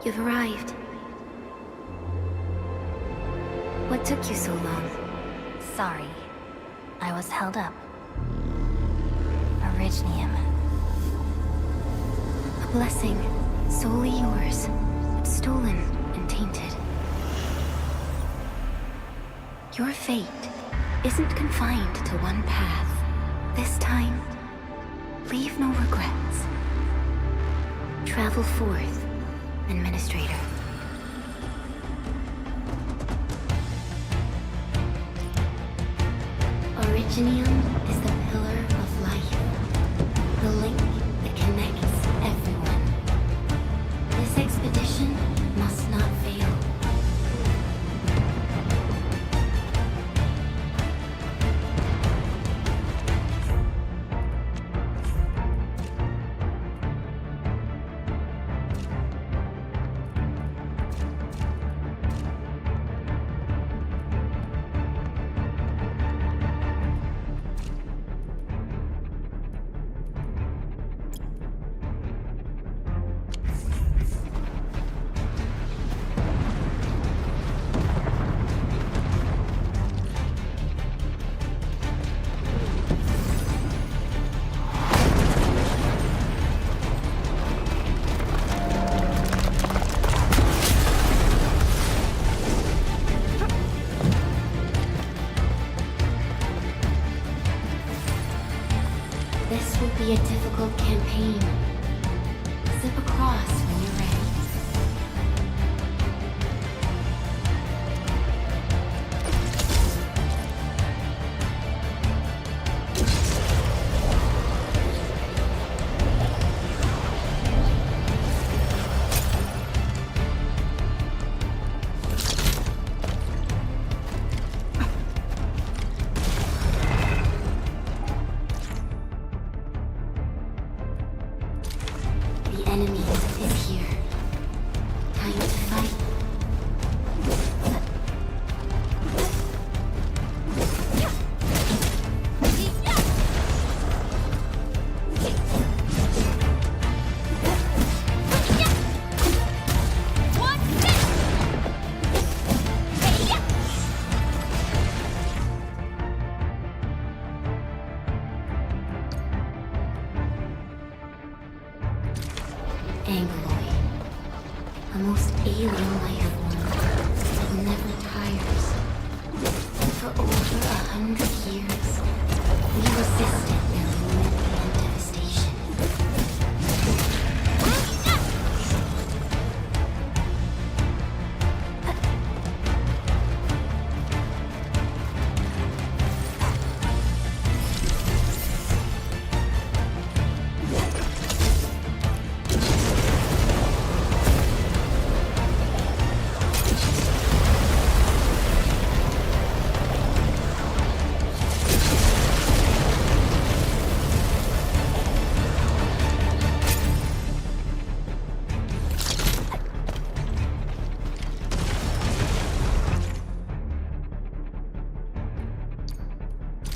You've arrived. What took you so long? Sorry. I was held up. Originium. A blessing, solely yours, but stolen and tainted. Your fate isn't confined to one path. This time, leave no regrets. Travel forth, Administrator. Originium is the pillar of life, the link that connects everyone. This expedition must not fail. This will be a difficult campaign. Zip across when you're ready. The enemy is here. Time to fight. Angloid, a most alien life form that never tires. For over 100 years, we resisted their movement and devastation.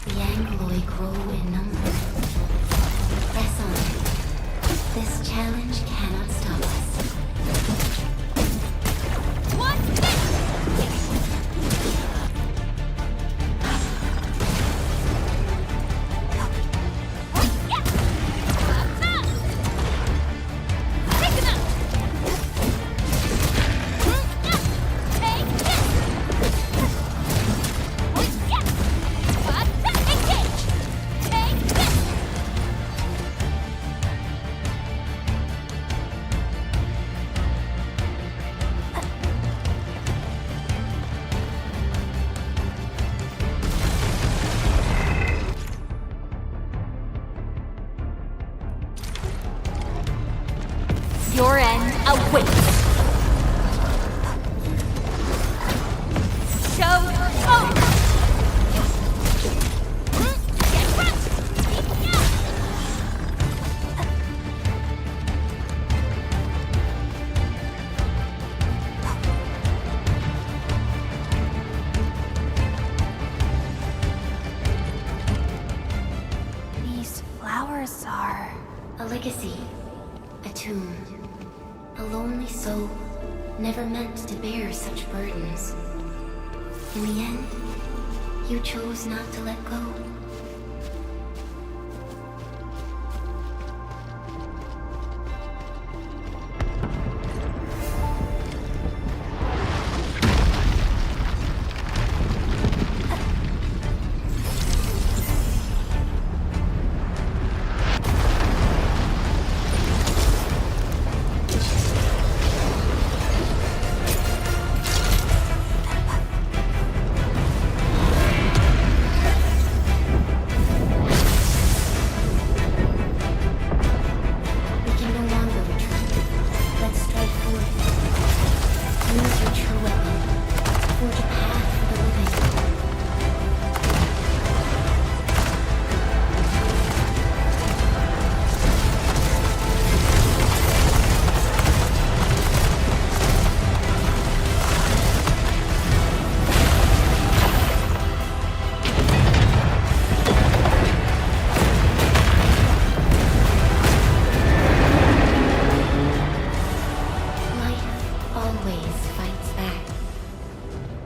The Angloid grow in number. Press on. This challenge cannot stop us. Your end awaits. Show over. These flowers are A legacy, a tomb, a lonely soul never meant to bear such burdens. In the end, you chose not to let go.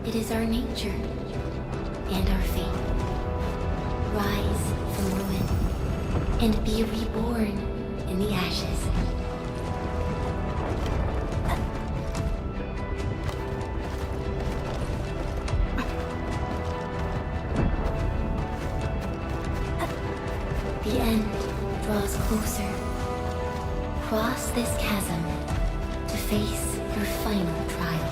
It is our nature and our fate. Rise from ruin and be reborn in the ashes. The end draws closer. Cross this chasm to face your final trial.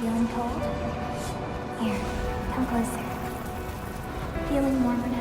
Feeling cold? Here, come closer. Feeling warmer now?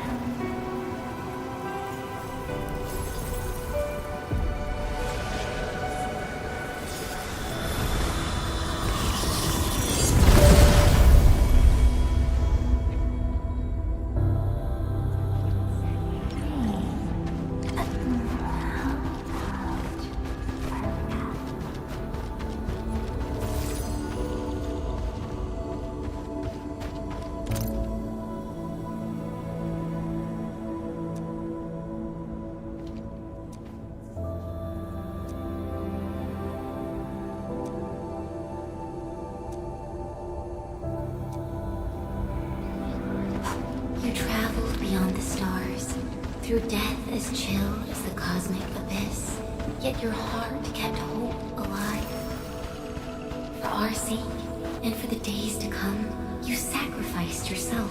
Beyond the stars, through death as chill as the cosmic abyss, yet your heart kept hope alive. For our sake, and for the days to come, you sacrificed yourself.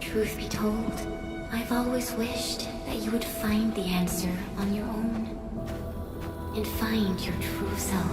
Truth be told, I've always wished that you would find the answer on your own, and find your true self.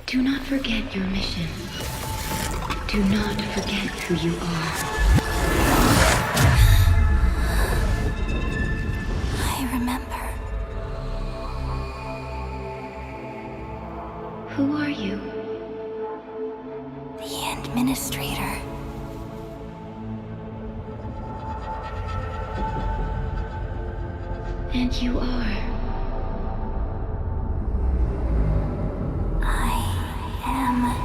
Do not forget your mission. Do not forget who you are. I remember. Who are you? The Administrator. And you are. I am.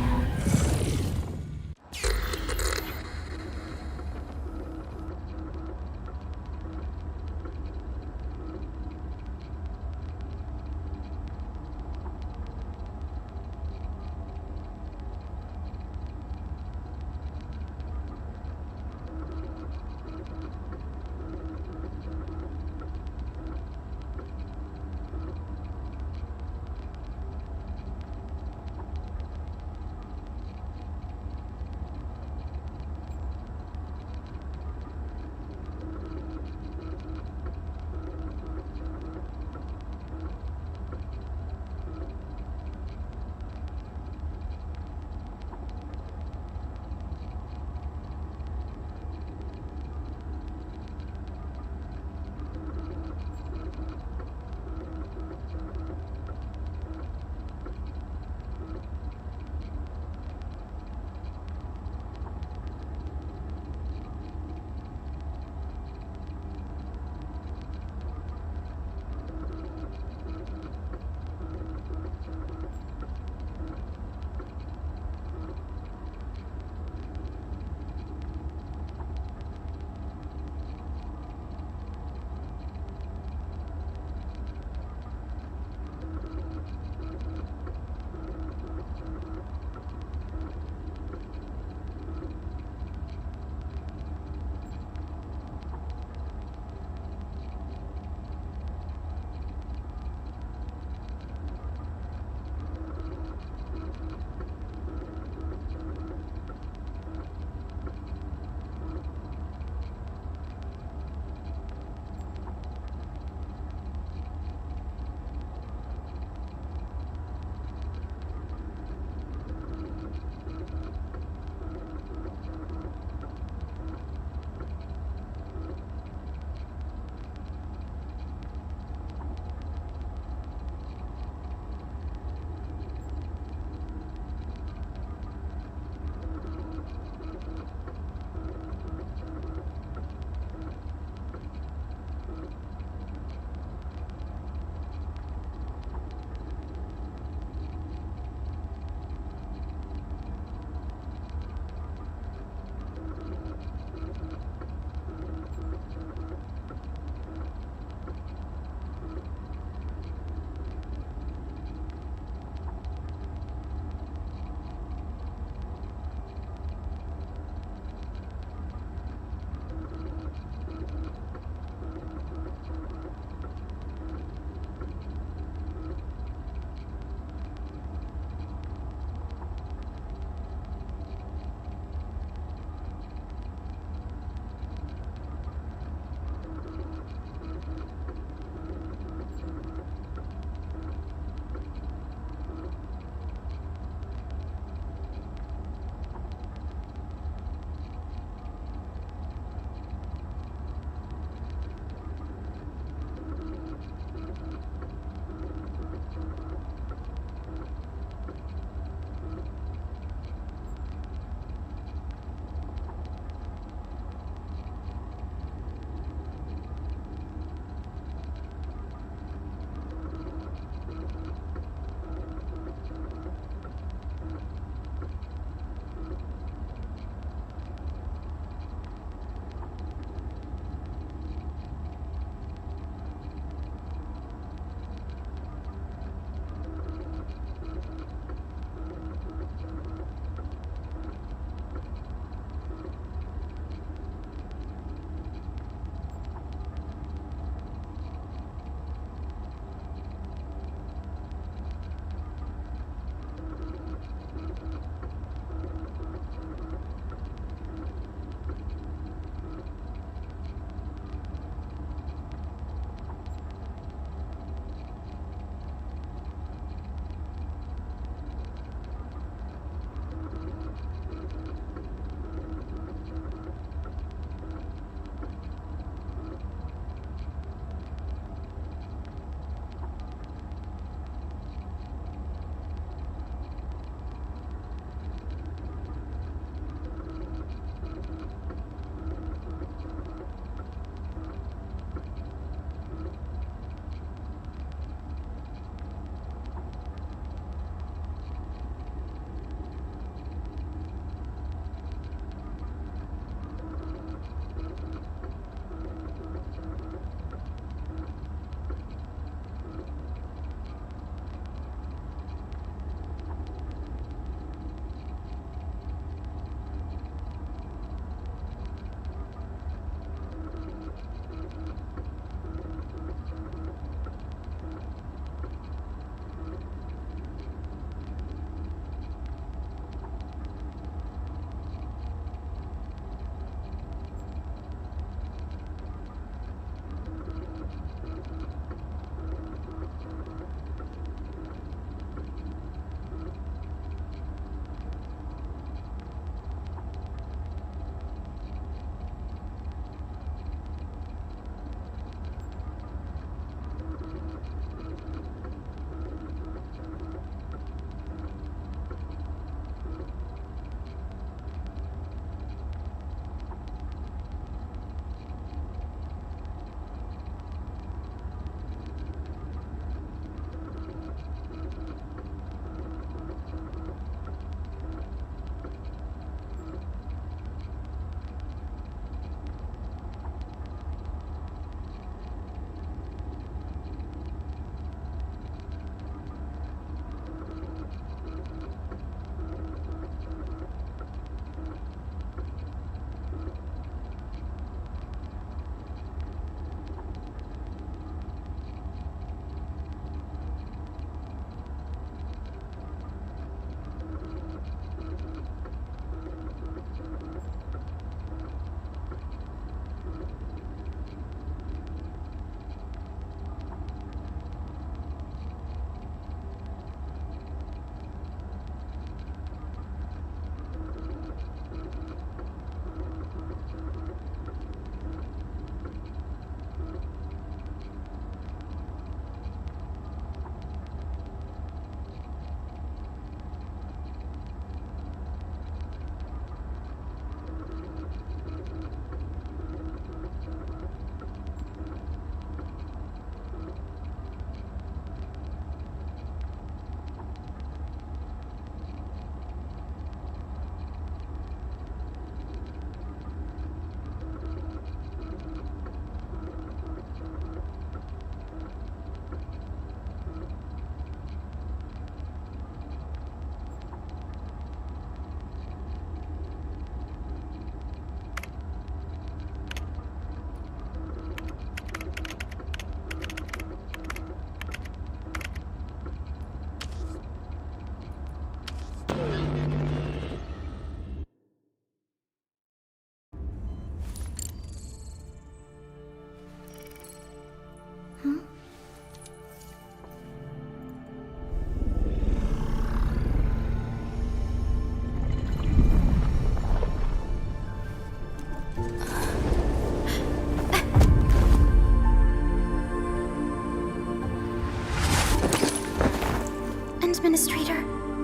Administrator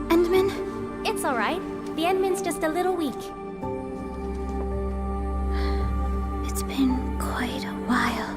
Endman? It's alright. The Endman's just a little weak. It's been quite a while.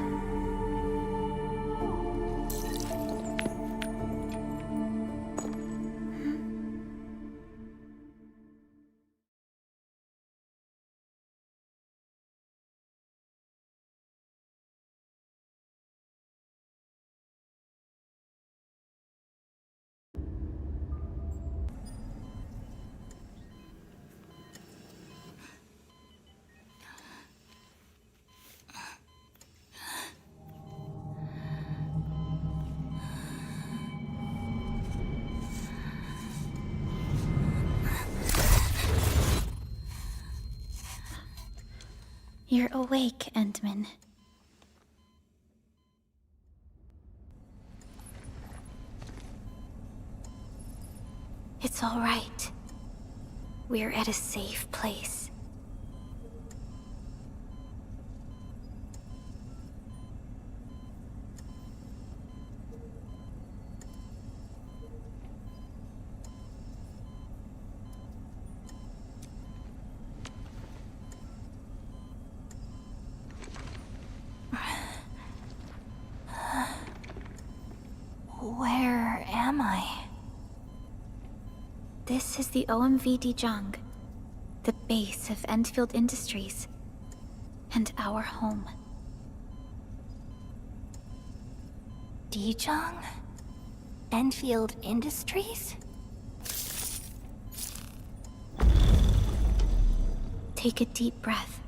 You're awake, Endman. It's all right. We're at a safe place. Where am I? This is the OMV Dijong, the base of Endfield Industries, and our home. Dijong? Endfield Industries? Take a deep breath.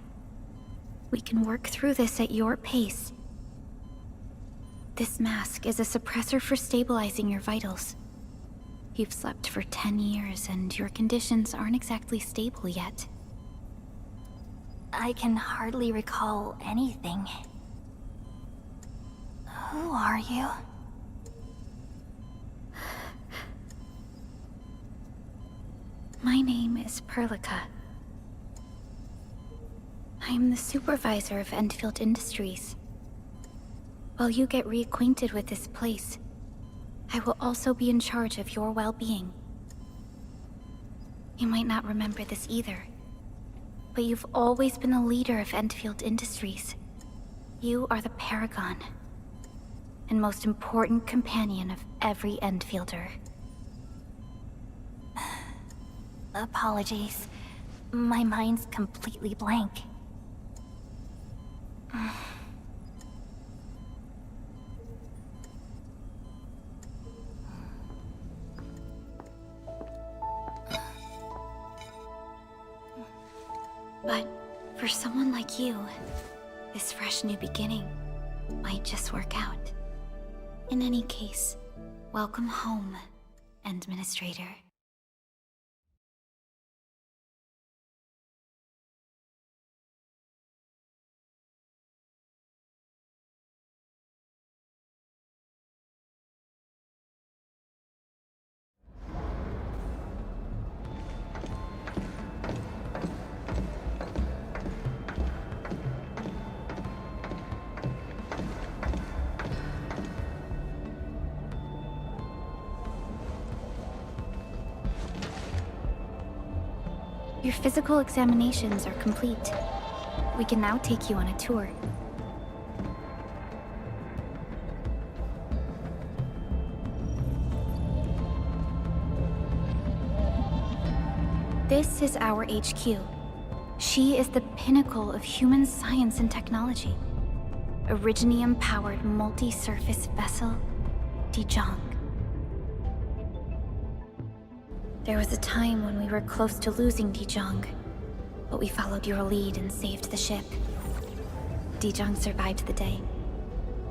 We can work through this at your pace. This mask is a suppressor for stabilizing your vitals. You've slept for 10 years and your conditions aren't exactly stable yet. I can hardly recall anything. Who are you? My name is Perlica. I am the supervisor of Endfield Industries. While you get reacquainted with this place, I will also be in charge of your well-being. You might not remember this either, but you've always been the leader of Endfield Industries. You are the paragon, and most important companion of every Endfielder. Apologies. My mind's completely blank. But for someone like you, this fresh new beginning might just work out. In any case, welcome home, Administrator. Your physical examinations are complete. We can now take you on a tour. This is our HQ. She is the pinnacle of human science and technology. Originium-powered multi-surface vessel, Dijong. There was a time when we were close to losing Dijong, but we followed your lead and saved the ship. Dijong survived the day.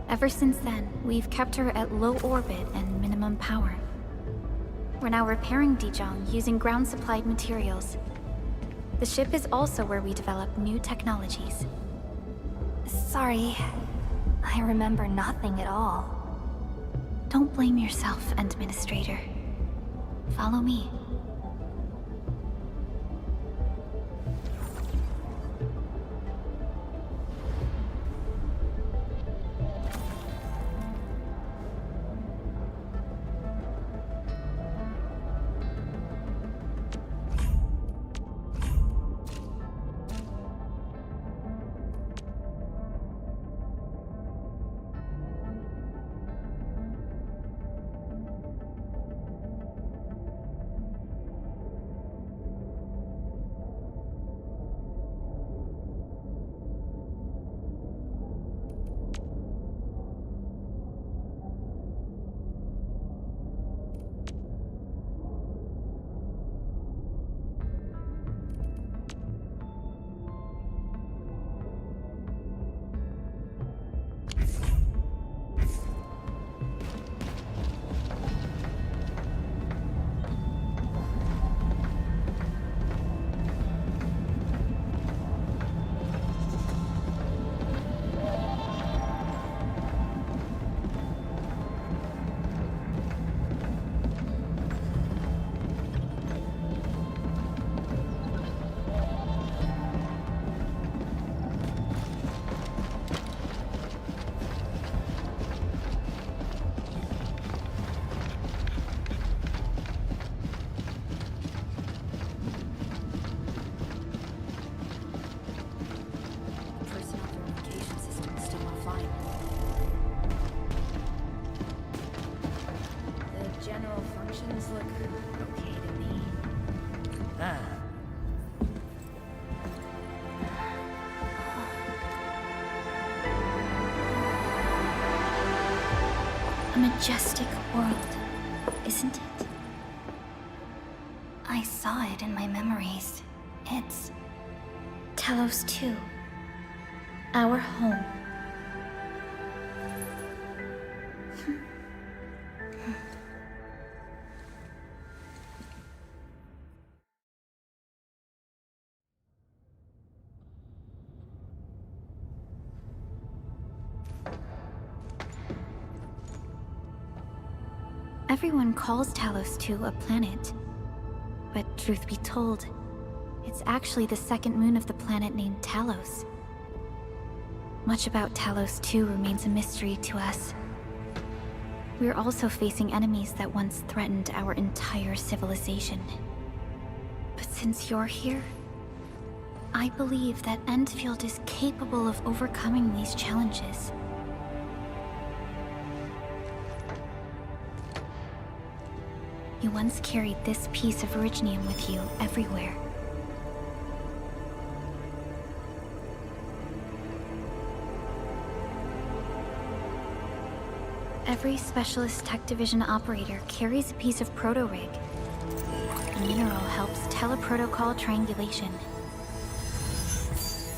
Ever since then, we've kept her at low orbit and minimum power. We're now repairing Dijong using ground-supplied materials. The ship is also where we develop new technologies. Sorry, I remember nothing at all. Don't blame yourself, Administrator. Follow me. general functions look okay to me. A majestic world, isn't it? I saw it in my memories. It's Talos 2. Our home. Everyone calls Talos 2 a planet. But truth be told, it's actually the second moon of the planet named Talos. Much about Talos 2 remains a mystery to us. We're also facing enemies that once threatened our entire civilization. But since you're here, I believe that Endfield is capable of overcoming these challenges. You once carried this piece of Originium with you everywhere. Every Specialist Tech Division operator carries a piece of proto-rig. The mineral helps teleprotocol triangulation.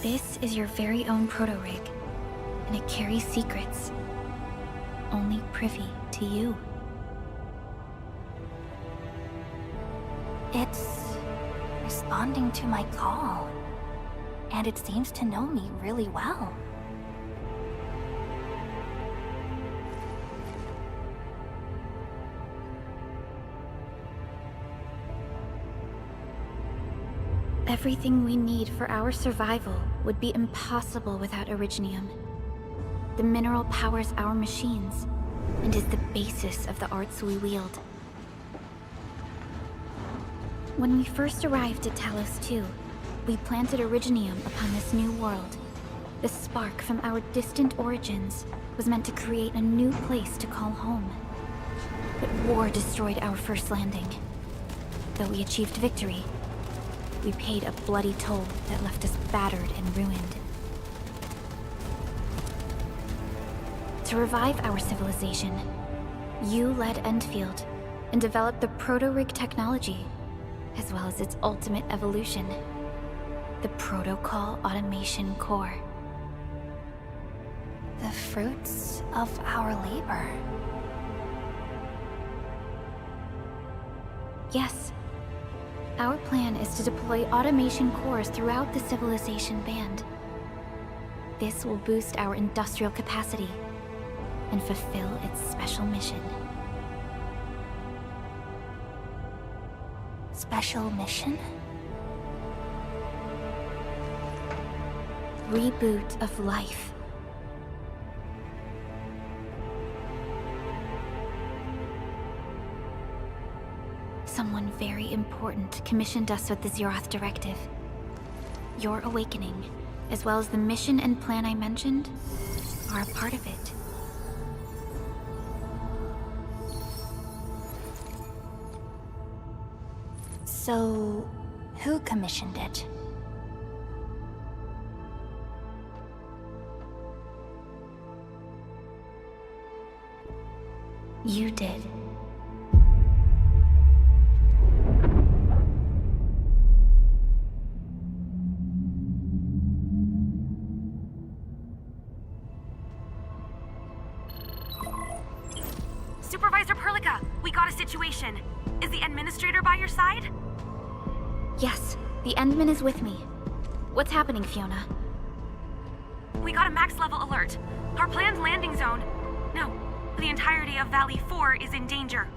This is your very own proto-rig, and it carries secrets, only privy to you. It's responding to my call. And it seems to know me really well. Everything we need for our survival would be impossible without Originium. The mineral powers our machines, and is the basis of the arts we wield. When we first arrived at Talos 2, we planted Originium upon this new world. The spark from our distant origins was meant to create a new place to call home. But war destroyed our first landing. Though we achieved victory, we paid a bloody toll that left us battered and ruined. To revive our civilization, you led Endfield and developed the proto-rig technology, as well as its ultimate evolution, the Protocol Automation Core. The fruits of our labor. Yes. Our plan is to deploy automation cores throughout the civilization band. This will boost our industrial capacity and fulfill its special mission. Special mission? Reboot of life. Someone very important commissioned us with the Zeroth Directive. Your awakening, as well as the mission and plan I mentioned, are a part of it. So, who commissioned it? You did. Supervisor Perlica, we got a situation. Is the administrator by your side? Yes, the Endman is with me. What's happening, Fiona? We got a max-level alert. Our planned landing zone... No, the entirety of Valley 4 is in danger.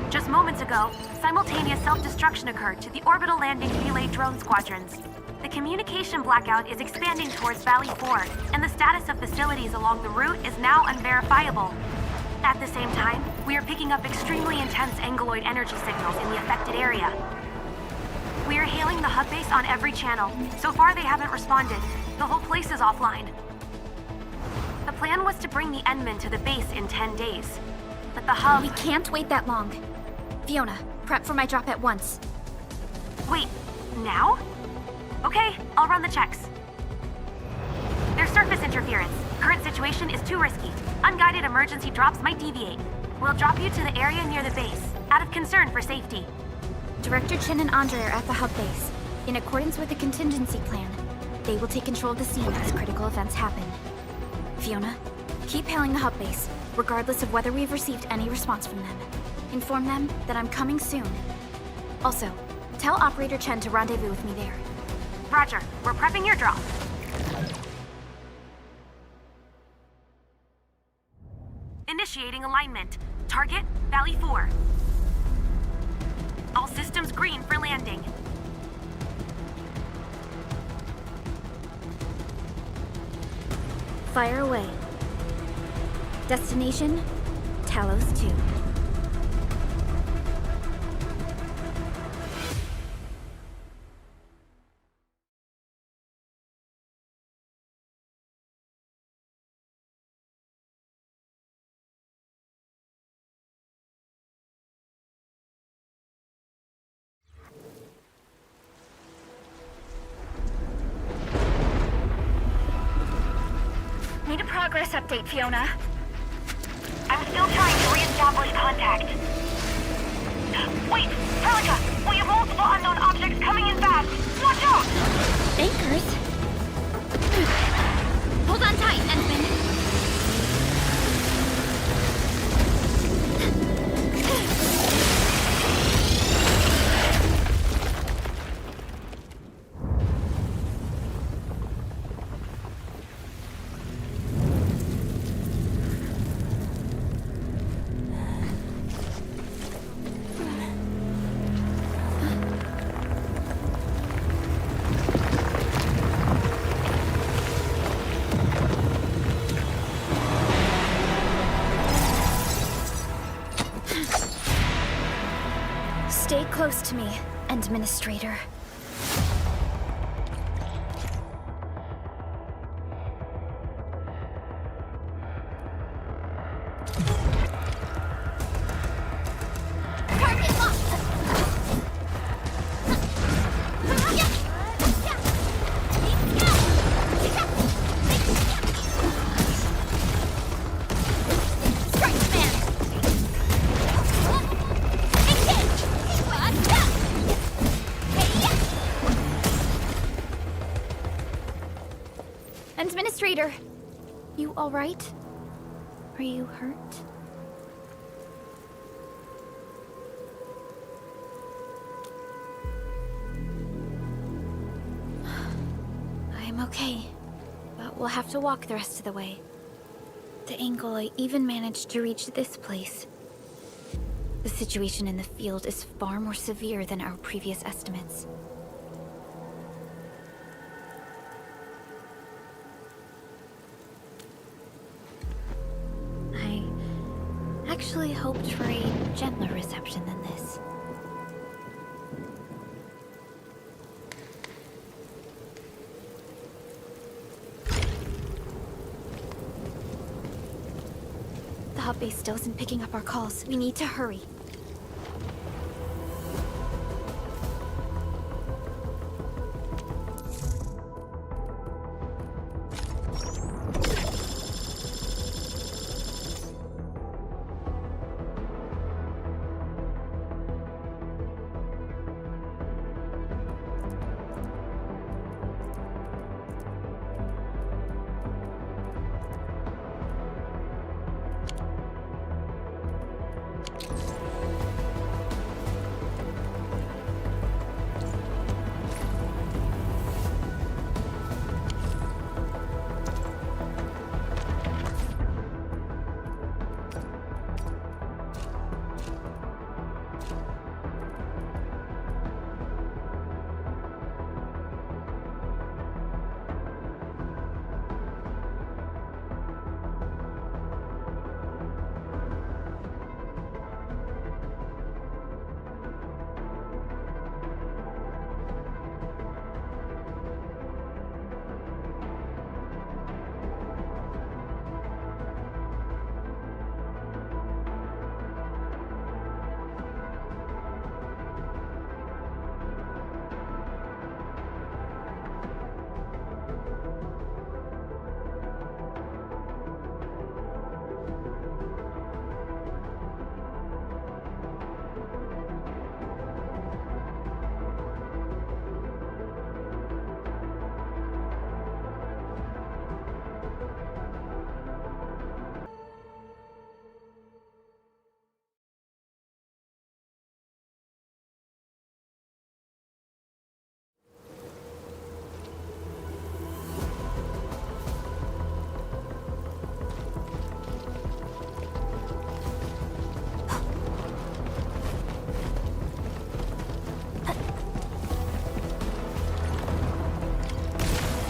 Just moments ago, simultaneous self-destruction occurred to the orbital landing relay drone squadrons. The communication blackout is expanding towards Valley 4, and the status of facilities along the route is now unverifiable. At the same time, we are picking up extremely intense angeloid energy signals in the affected area. We are hailing the hub base on every channel. So far, they haven't responded. The whole place is offline. The plan was to bring the Endmen to the base in 10 days. But the hub... We can't wait that long. Fiona, prep for my drop at once. Wait, now? Okay, I'll run the checks. There's surface interference. Current situation is too risky. Unguided emergency drops might deviate. We'll drop you to the area near the base, out of concern for safety. Director Chen and Andre are at the hub base. In accordance with the contingency plan, they will take control of the scene as critical events happen. Fiona, keep hailing the hub base, regardless of whether we've received any response from them. Inform them that I'm coming soon. Also, tell Operator Chen to rendezvous with me there. Roger, we're prepping your drop. Initiating alignment. Target, Valley 4. All systems green for landing. Fire away. Destination, Talos 2. Need a progress update, Fiona. I'm still trying to re-establish contact. Wait, Pelica! We have multiple unknown objects coming in fast! Watch out! Anchors? Hold on tight, Endman. Stay close to me, Administrator. Administrator, you all right? Are you hurt? I'm okay, but we'll have to walk the rest of the way. The angle I even managed to reach this place. The situation in the field is far more severe than our previous estimates. I actually hoped for a gentler reception than this. The hub base still isn't picking up our calls. We need to hurry.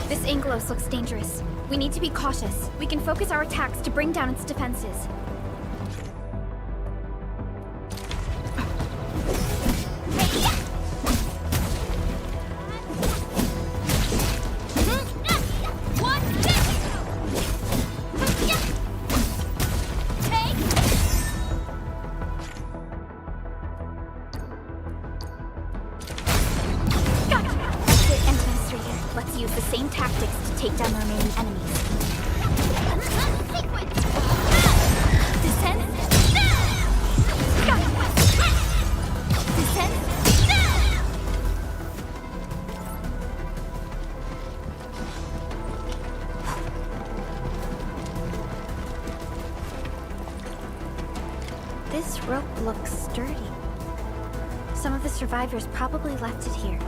This Angelos looks dangerous. We need to be cautious. We can focus our attacks to bring down its defenses. Let's use the same tactics to take down the remaining enemies. Descend. Descend. This rope looks sturdy. Some of the survivors probably left it here.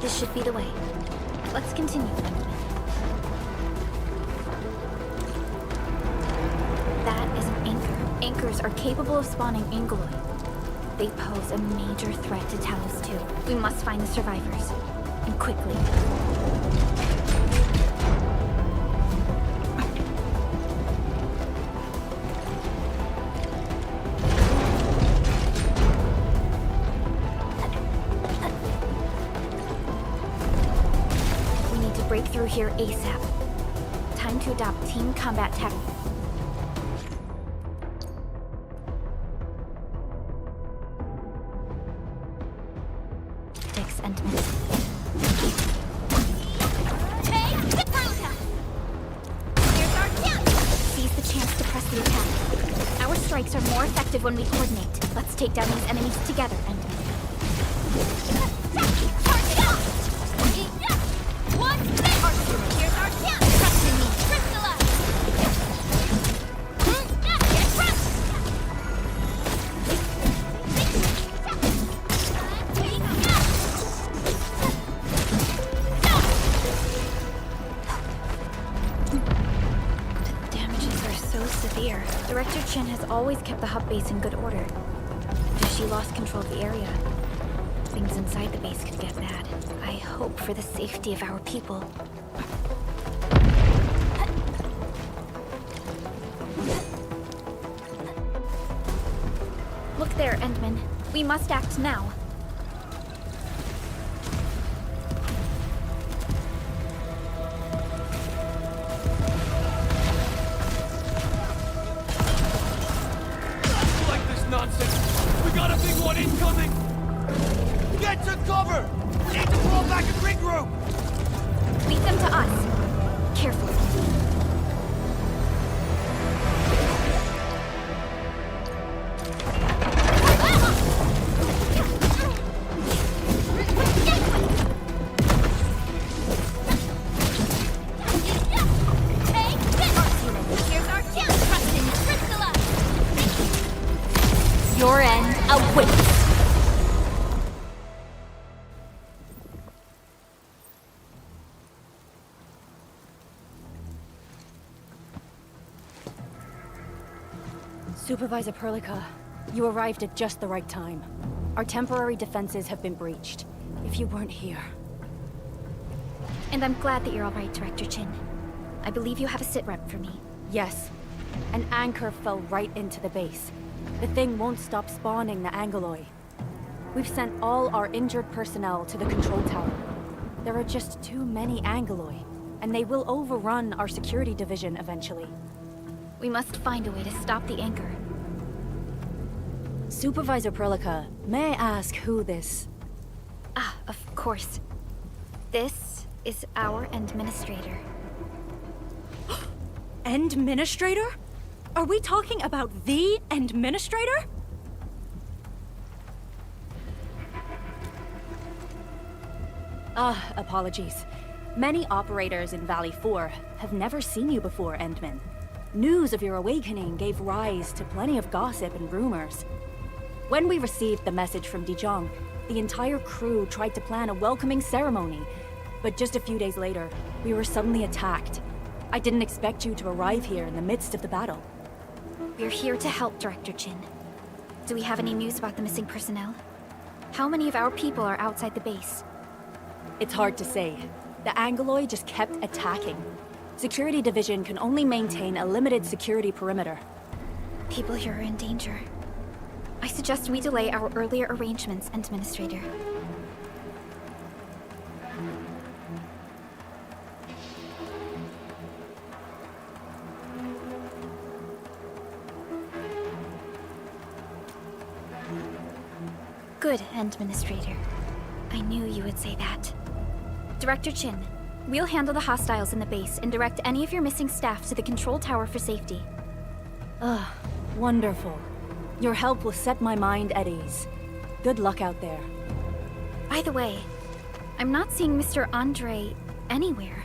This should be the way. Let's continue. That is an anchor. Anchors are capable of spawning Angoloi. They pose a major threat to Talos too. We must find the survivors. And quickly. Break through here ASAP. Time to adopt team combat tactics. Endman. Here's our chance! Seize the chance to press the attack. Our strikes are more effective when we coordinate. Let's take down these enemies together, Endman. Director Chen has always kept the hub base in good order. If she lost control of the area, things inside the base could get bad. I hope for the safety of our people. Look there, Endman. We must act now. Nonsense! We got a big one incoming! Get to cover! We need to fall back and regroup! Lead them to us. Carefully. Your end awaits. Supervisor Perlica, you arrived at just the right time. Our temporary defenses have been breached. If you weren't here... And I'm glad that you're all right, Director Chin. I believe you have a sit-rep for me. Yes. An anchor fell right into the base. The thing won't stop spawning the Angoloi. We've sent all our injured personnel to the control tower. There are just too many Angoloi, and they will overrun our security division eventually. We must find a way to stop the anchor. Supervisor Perlica, may I ask who this... Ah, of course. This is our administrator. Endministrator? Are we talking about the Endministrator? Apologies. Many operators in Valley 4 have never seen you before, Endman. News of your awakening gave rise to plenty of gossip and rumors. When we received the message from Dijong, the entire crew tried to plan a welcoming ceremony, but just a few days later, we were suddenly attacked. I didn't expect you to arrive here in the midst of the battle. We're here to help, Director Chin. Do we have any news about the missing personnel? How many of our people are outside the base? It's hard to say. The Angoloi just kept attacking. Security Division can only maintain a limited security perimeter. People here are in danger. I suggest we delay our earlier arrangements, Administrator. Good, Administrator. I knew you would say that. Director Chin, we'll handle the hostiles in the base and direct any of your missing staff to the control tower for safety. Wonderful. Your help will set my mind at ease. Good luck out there. By the way, I'm not seeing Mr. Andre anywhere.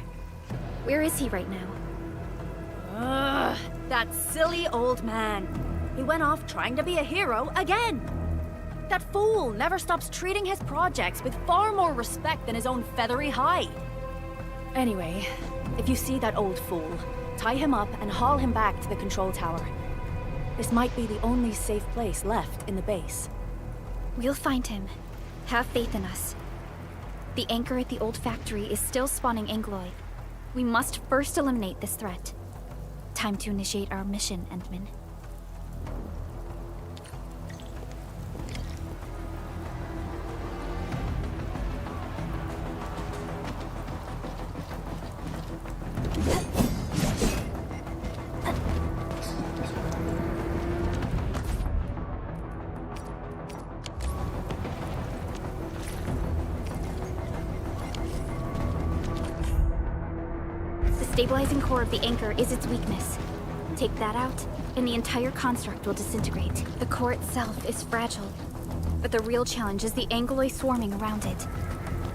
Where is he right now? That silly old man. He went off trying to be a hero again. That fool never stops treating his projects with far more respect than his own feathery hide. Anyway, if you see that old fool, tie him up and haul him back to the control tower. This might be the only safe place left in the base. We'll find him. Have faith in us. The anchor at the old factory is still spawning Angoloi. We must first eliminate this threat. Time to initiate our mission, Endman. The stabilizing core of the anchor is its weakness. Take that out, and the entire construct will disintegrate. The core itself is fragile, but the real challenge is the Angoloi swarming around it.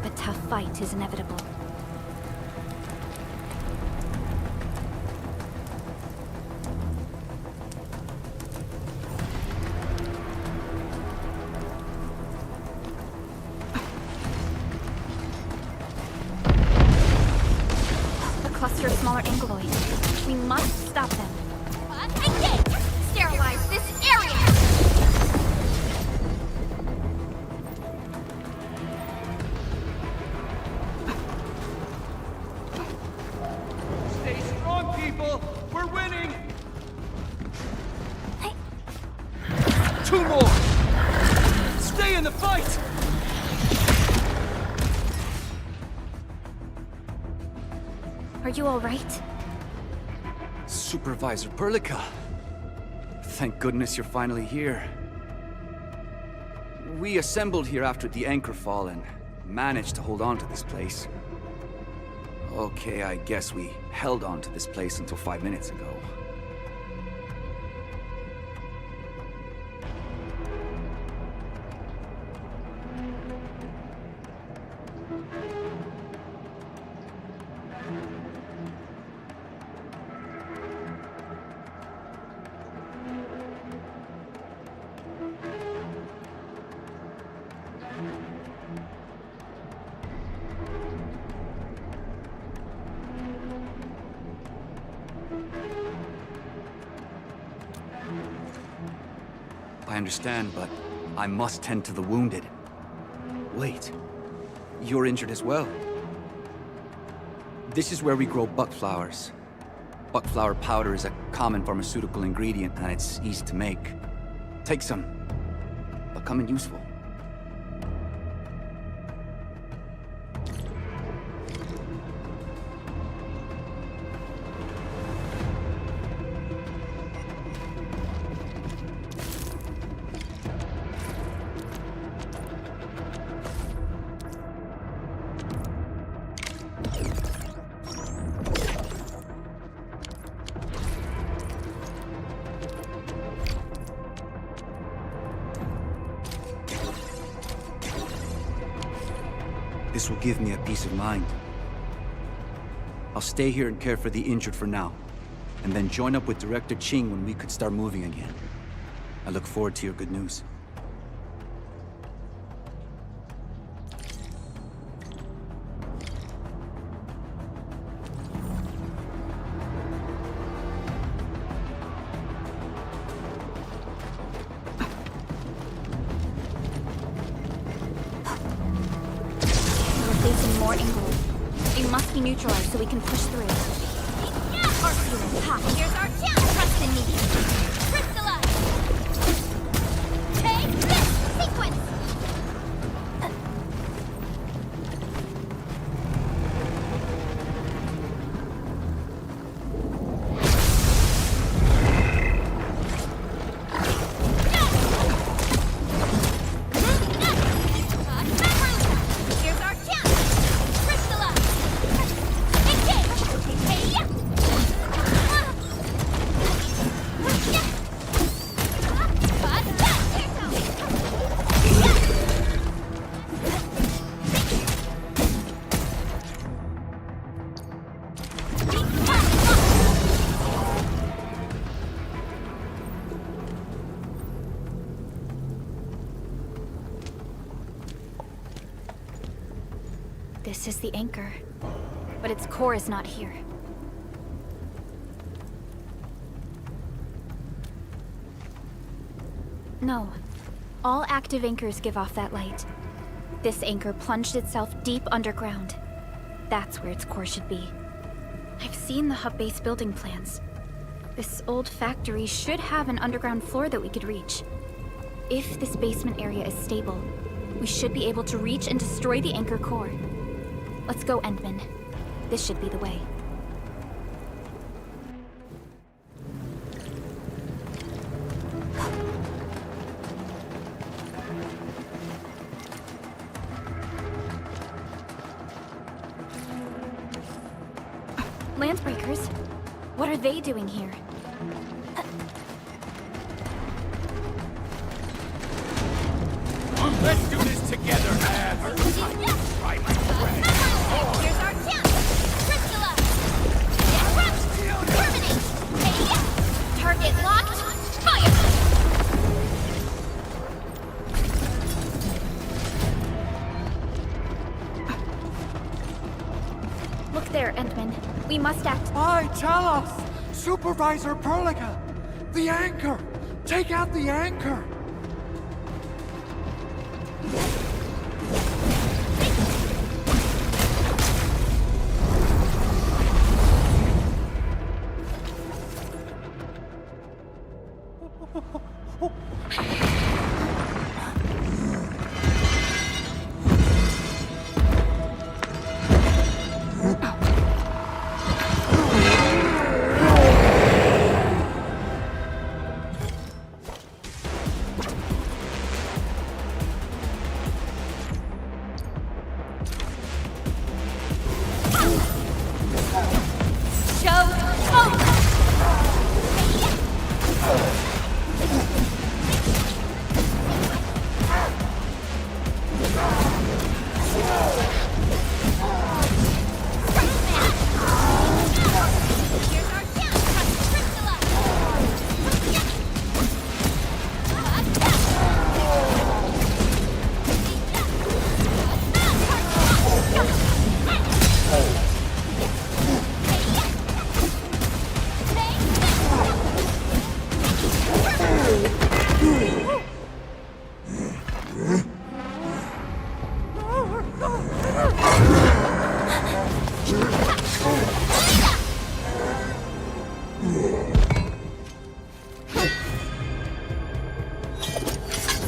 A tough fight is inevitable. Cluster of smaller Angoloi. We must stop them. Engage! Sterilize this area! Stay strong, people! We're winning! Two more! Stay in the fight! Are you all right? Supervisor Perlica. Thank goodness you're finally here. We assembled here after the anchor fall and managed to hold on to this place. Okay, I guess we held on to this place until 5 minutes ago. I understand, but I must tend to the wounded. Wait, you're injured as well. This is where we grow buckflowers. Buckflower powder is a common pharmaceutical ingredient and it's easy to make. Take some. They'll come in useful. This will give me a peace of mind. I'll stay here and care for the injured for now, and then join up with Director Ching when we could start moving again. I look forward to your good news. More Ingrid. It must be neutralized so we can push through. Arceus, ha! Here's our chance! Trust in me! Crystallize! Take this! Sequence! This is the anchor, but its core is not here. No. All active anchors give off that light. This anchor plunged itself deep underground. That's where its core should be. I've seen the hub base building plans. This old factory should have an underground floor that we could reach. If this basement area is stable, we should be able to reach and destroy the anchor core. Let's go, Endman. This should be the way. Landbreakers? What are they doing here? Let's do this together, man! Try my friend! Here's our chance! Crystallize! Disrupt! Terminate! Hey! Target locked! Fire! Look there, Endman. We must act. Aye, tell us! Supervisor Perlica! The anchor! Take out the anchor!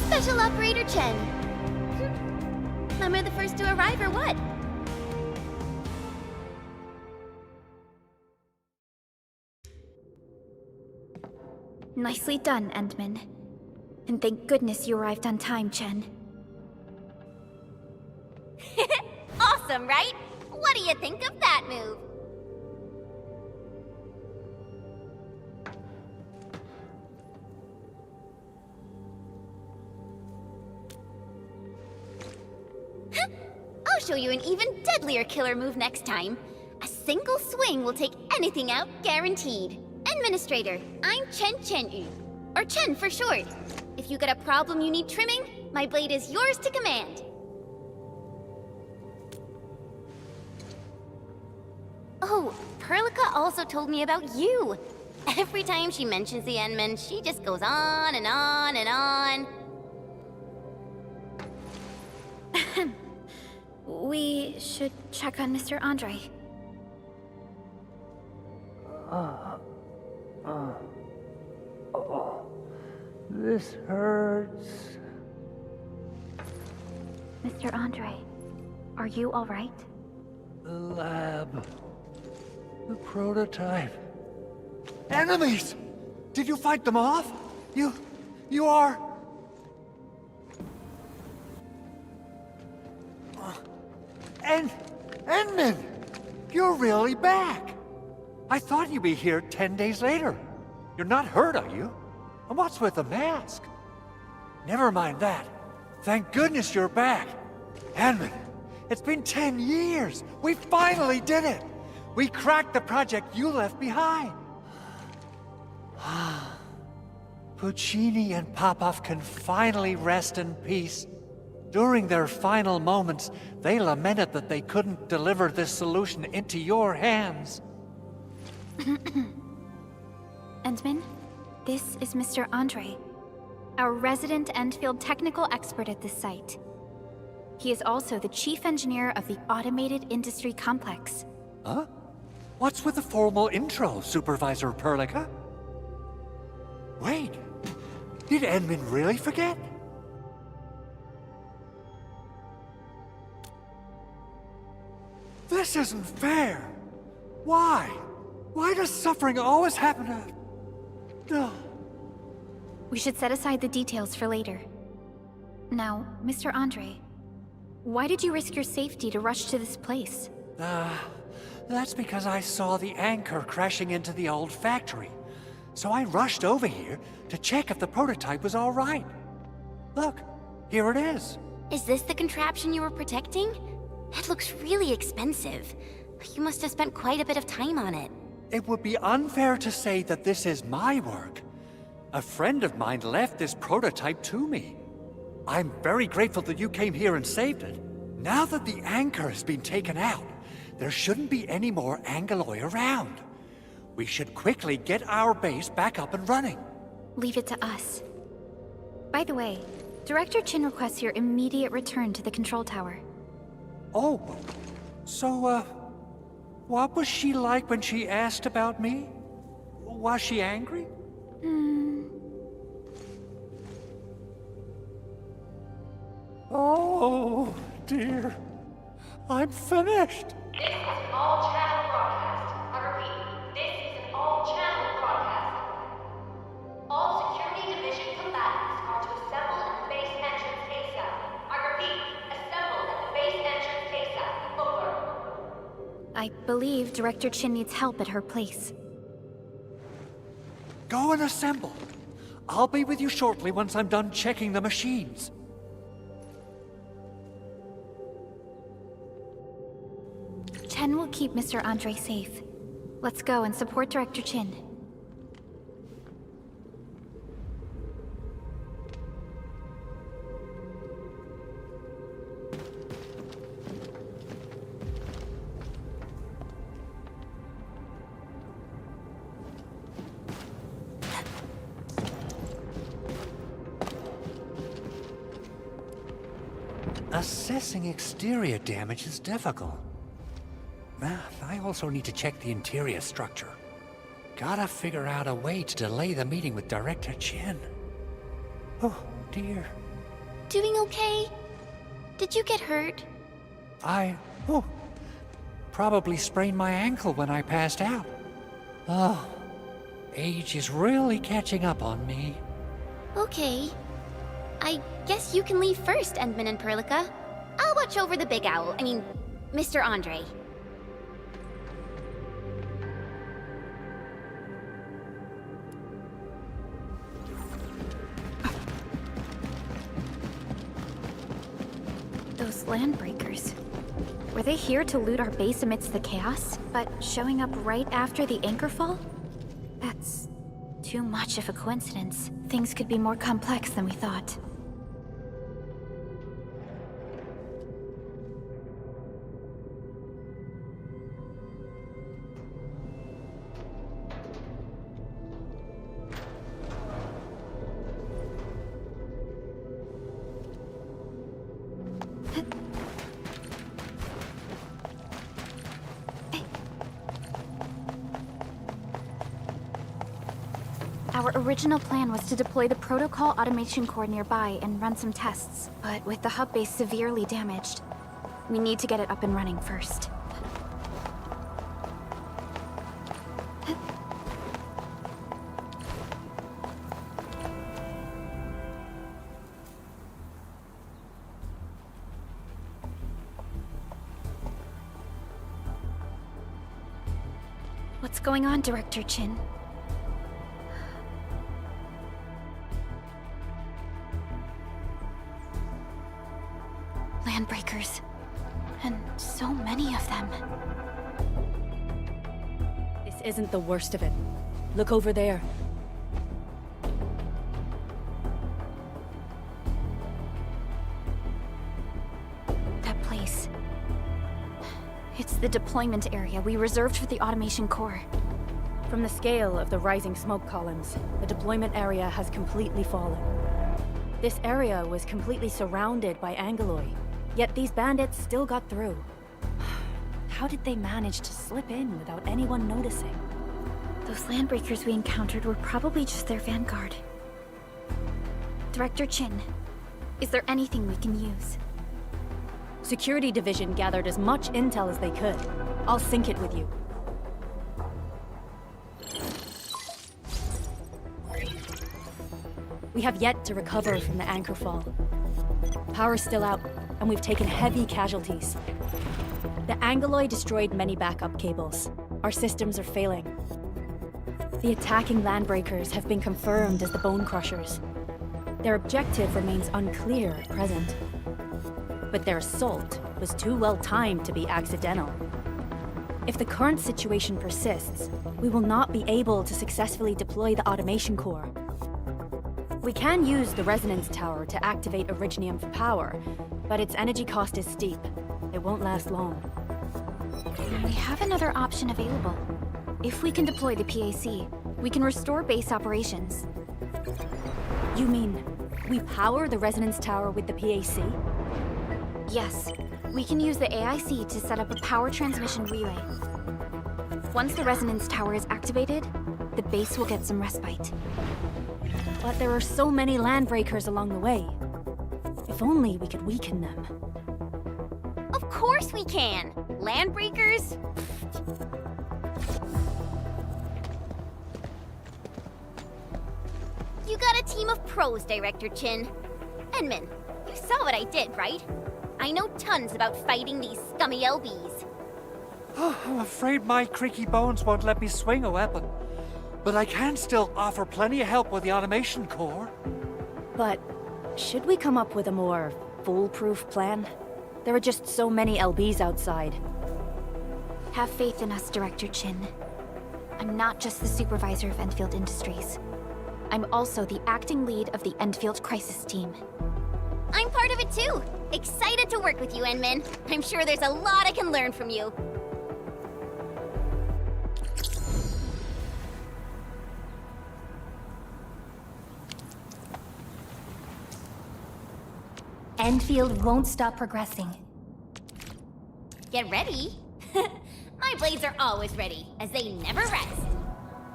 Special Operator Chen. Am I the first to arrive or what? Nicely done, Endman. And thank goodness you arrived on time, Chen. Awesome, right? What do you think of that move? show you an even deadlier killer move next time. A single swing will take anything out, guaranteed. Administrator, I'm Chen, or Chen for short. If you got a problem you need trimming, my blade is yours to command. Oh, Perlica also told me about you. Every time she mentions the Endmen, she just goes on and on and on. We should check on Mr. Andre. This hurts. Mr. Andre, are you all right? The lab. The prototype. Enemies! Did you fight them off? You are... Endman! You're really back! I thought you'd be here 10 days later. You're not hurt, are you? And what's with the mask? Never mind that. Thank goodness you're back. Endman, it's been 10 years! We finally did it! We cracked the project you left behind! Puccini and Popov can finally rest in peace. During their final moments, they lamented that they couldn't deliver this solution into your hands. Endman, this is Mr. Andre, our resident Endfield technical expert at this site. He is also the chief engineer of the Automated Industry Complex. Huh? What's with the formal intro, Supervisor Perlica? Wait, did Endman really forget? This isn't fair. Why? Why does suffering always happen to... No. We should set aside the details for later. Now, Mr. Andre, why did you risk your safety to rush to this place? That's because I saw the anchor crashing into the old factory. So I rushed over here to check if the prototype was all right. Look, here it is. Is this the contraption you were protecting? That looks really expensive. You must have spent quite a bit of time on it. It would be unfair to say that this is my work. A friend of mine left this prototype to me. I'm very grateful that you came here and saved it. Now that the anchor has been taken out, there shouldn't be any more Angeloi around. We should quickly get our base back up and running. Leave it to us. By the way, Director Chin requests your immediate return to the control tower. Oh, so, what was she like when she asked about me? Was she angry? Oh, dear. I'm finished. This is an all-channel broadcast. I repeat, this is an all-channel broadcast. All security division combatants are to assemble at the base entrance ASAP. I repeat, assemble at the base entrance ASAP. Over. I believe Director Chin needs help at her place. Go and assemble. I'll be with you shortly once I'm done checking the machines. Chen will keep Mr. Andre safe. Let's go and support Director Chin. Assessing exterior damage is difficult. I also need to check the interior structure. Gotta figure out a way to delay the meeting with Director Chin. Oh, dear. Doing okay? Did you get hurt? Probably sprained my ankle when I passed out. Oh, age is really catching up on me. Okay. I guess you can leave first, Endman and Perlica. I'll watch over the big owl. Mr. Andre. Those landbreakers. Were they here to loot our base amidst the chaos, but showing up right after the anchor fall? That's too much of a coincidence. Things could be more complex than we thought. Our original plan was to deploy the protocol automation core nearby and run some tests. But with the hub base severely damaged, we need to get it up and running first. What's going on, Director Chin? Landbreakers. And so many of them. This isn't the worst of it. Look over there. That place. It's the deployment area we reserved for the automation core. From the scale of the rising smoke columns, the deployment area has completely fallen. This area was completely surrounded by Angeloi, yet these bandits still got through. How did they manage to slip in without anyone noticing? Those landbreakers we encountered were probably just their vanguard. Director Chin, is there anything we can use? Security Division gathered as much intel as they could. I'll sync it with you. We have yet to recover from the anchor fall. Power's still out, and we've taken heavy casualties. The Angeloi destroyed many backup cables. Our systems are failing. The attacking landbreakers have been confirmed as the Bone Crushers. Their objective remains unclear at present. But their assault was too well timed to be accidental. If the current situation persists, we will not be able to successfully deploy the automation core. We can use the resonance tower to activate Originium for power, but its energy cost is steep. It won't last long. We have another option available. If we can deploy the PAC, we can restore base operations. You mean, we power the resonance tower with the PAC? Yes. We can use the AIC to set up a power transmission relay. Once the resonance tower is activated, the base will get some respite. But there are so many landbreakers along the way. If only we could weaken them. Of course we can! Landbreakers? You got a team of pros, Director Chin. Enman, you saw what I did, right? I know tons about fighting these scummy LBs. I'm afraid my creaky bones won't let me swing a weapon. But I can still offer plenty of help with the automation core. But should we come up with a more foolproof plan? There are just so many LBs outside. Have faith in us, Director Chin. I'm not just the supervisor of Endfield Industries. I'm also the acting lead of the Endfield Crisis Team. I'm part of it too! Excited to work with you, Enman. I'm sure there's a lot I can learn from you. Endfield won't stop progressing. Get ready. My blades are always ready, as they never rest.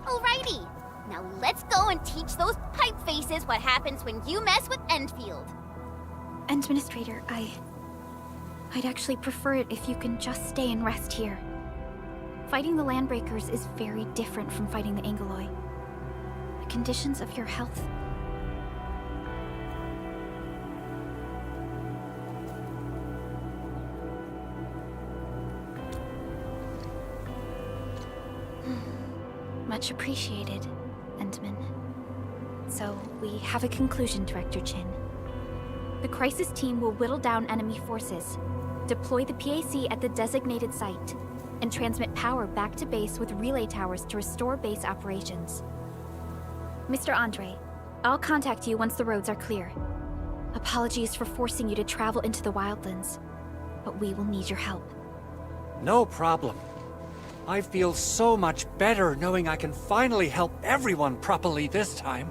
Alrighty, now let's go and teach those pipe faces what happens when you mess with Endfield. Administrator, I'd actually prefer it if you can just stay and rest here. Fighting the Landbreakers is very different from fighting the Angeloi. The conditions of your health... Much appreciated, Endman. So, we have a conclusion, Director Chin. The Crisis Team will whittle down enemy forces. Deploy the PAC at the designated site, and transmit power back to base with relay towers to restore base operations. Mr. Andre, I'll contact you once the roads are clear. Apologies for forcing you to travel into the wildlands, but we will need your help. No problem. I feel so much better knowing I can finally help everyone properly this time.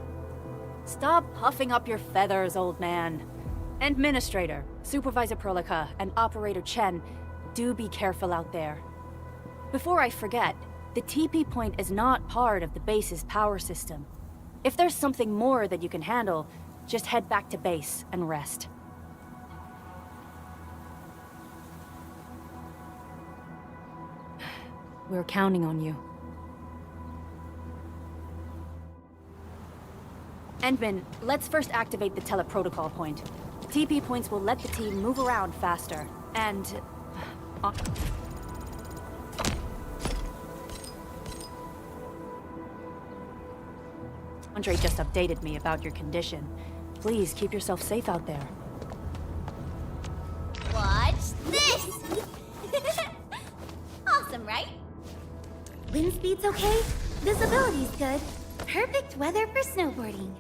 Stop puffing up your feathers, old man. Administrator, Supervisor Prolica, and Operator Chen, do be careful out there. Before I forget, the TP point is not part of the base's power system. If there's something more that you can handle, just head back to base and rest. We're counting on you. Endman, let's first activate the teleprotocol point. TP points will let the team move around faster, and... Andre just updated me about your condition. Please keep yourself safe out there. Watch this! Awesome, right? Wind speed's okay, visibility's good. Perfect weather for snowboarding.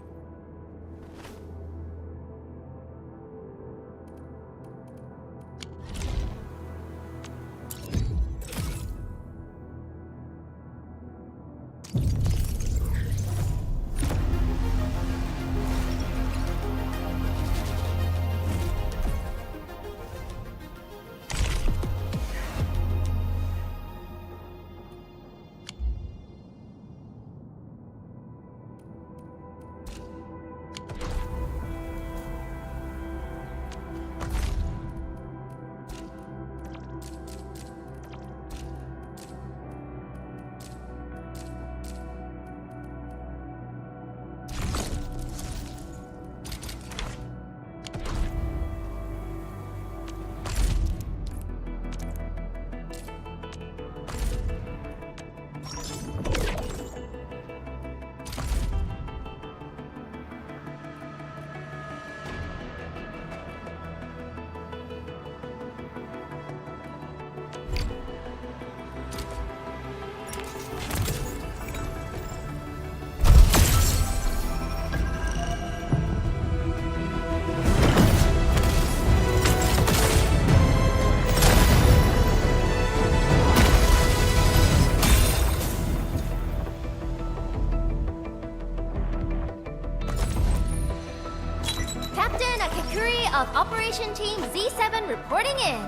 Of Operation Team Z7 reporting in.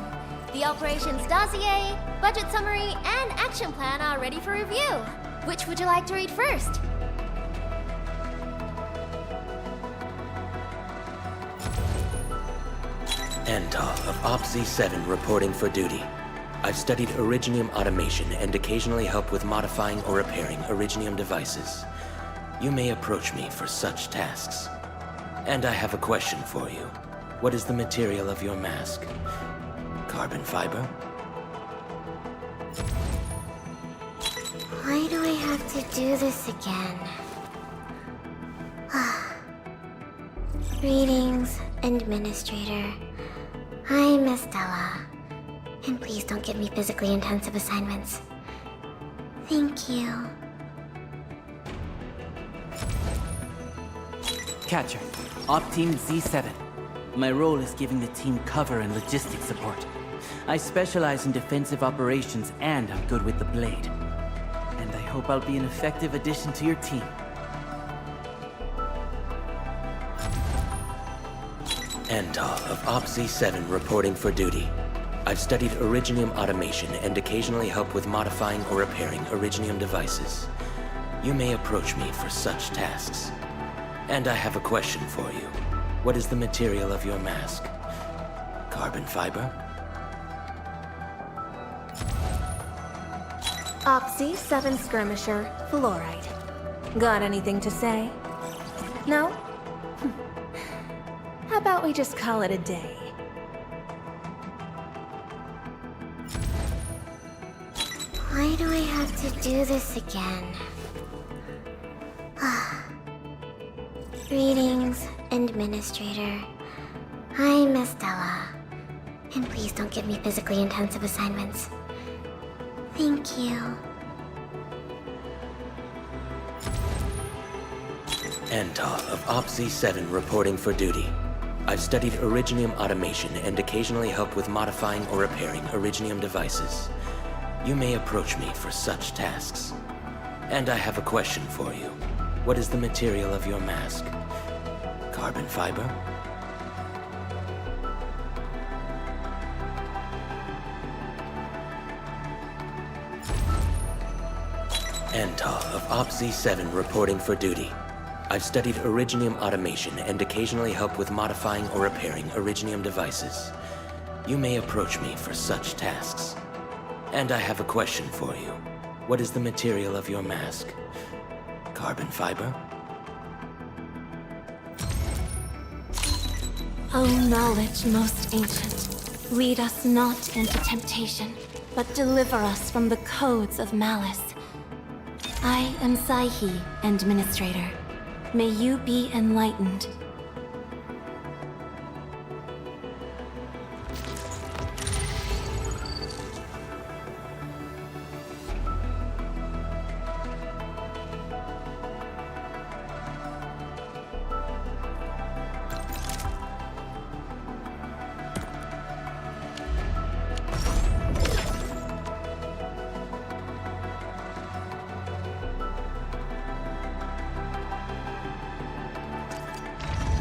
The operations dossier, budget summary, and action plan are ready for review. Which would you like to read first? Andal of Op Z7 reporting for duty. I've studied Originium automation and occasionally help with modifying or repairing Originium devices. You may approach me for such tasks. And I have a question for you. What is the material of your mask? Carbon fiber? Why do I have to do this again? Greetings, Administrator. I'm Estella. And please don't give me physically intensive assignments. Thank you. Catcher, Op Team Z7. My role is giving the team cover and logistics support. I specialize in defensive operations and I'm good with the blade. And I hope I'll be an effective addition to your team. Andal of Op Z7 reporting for duty. I've studied Originium automation and occasionally help with modifying or repairing Originium devices. You may approach me for such tasks. And I have a question for you. What is the material of your mask? Carbon fiber? Op Z7 Skirmisher, Fluoride. Got anything to say? No? How about we just call it a day? Why do I have to do this again? Greetings, Administrator. I'm Estella. And please don't give me physically intensive assignments. Thank you. Antar of OpZ7 reporting for duty. I've studied Originium automation and occasionally help with modifying or repairing Originium devices. You may approach me for such tasks. And I have a question for you. What is the material of your mask? Carbon fiber? Antar of OpZ7 reporting for duty. I've studied Originium automation and occasionally help with modifying or repairing Originium devices. You may approach me for such tasks. And I have a question for you. What is the material of your mask? Carbon fiber? O knowledge most ancient, lead us not into temptation, but deliver us from the codes of malice. I am Saihi, Administrator. May you be enlightened.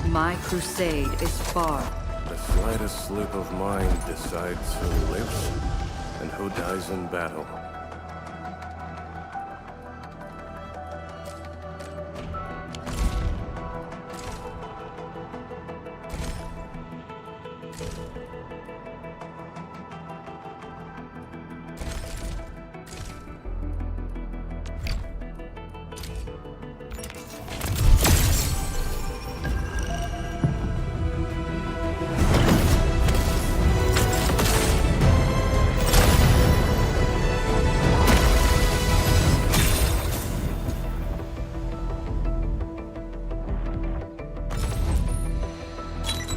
My crusade is far. The slightest slip of mine decides who lives and who dies in battle.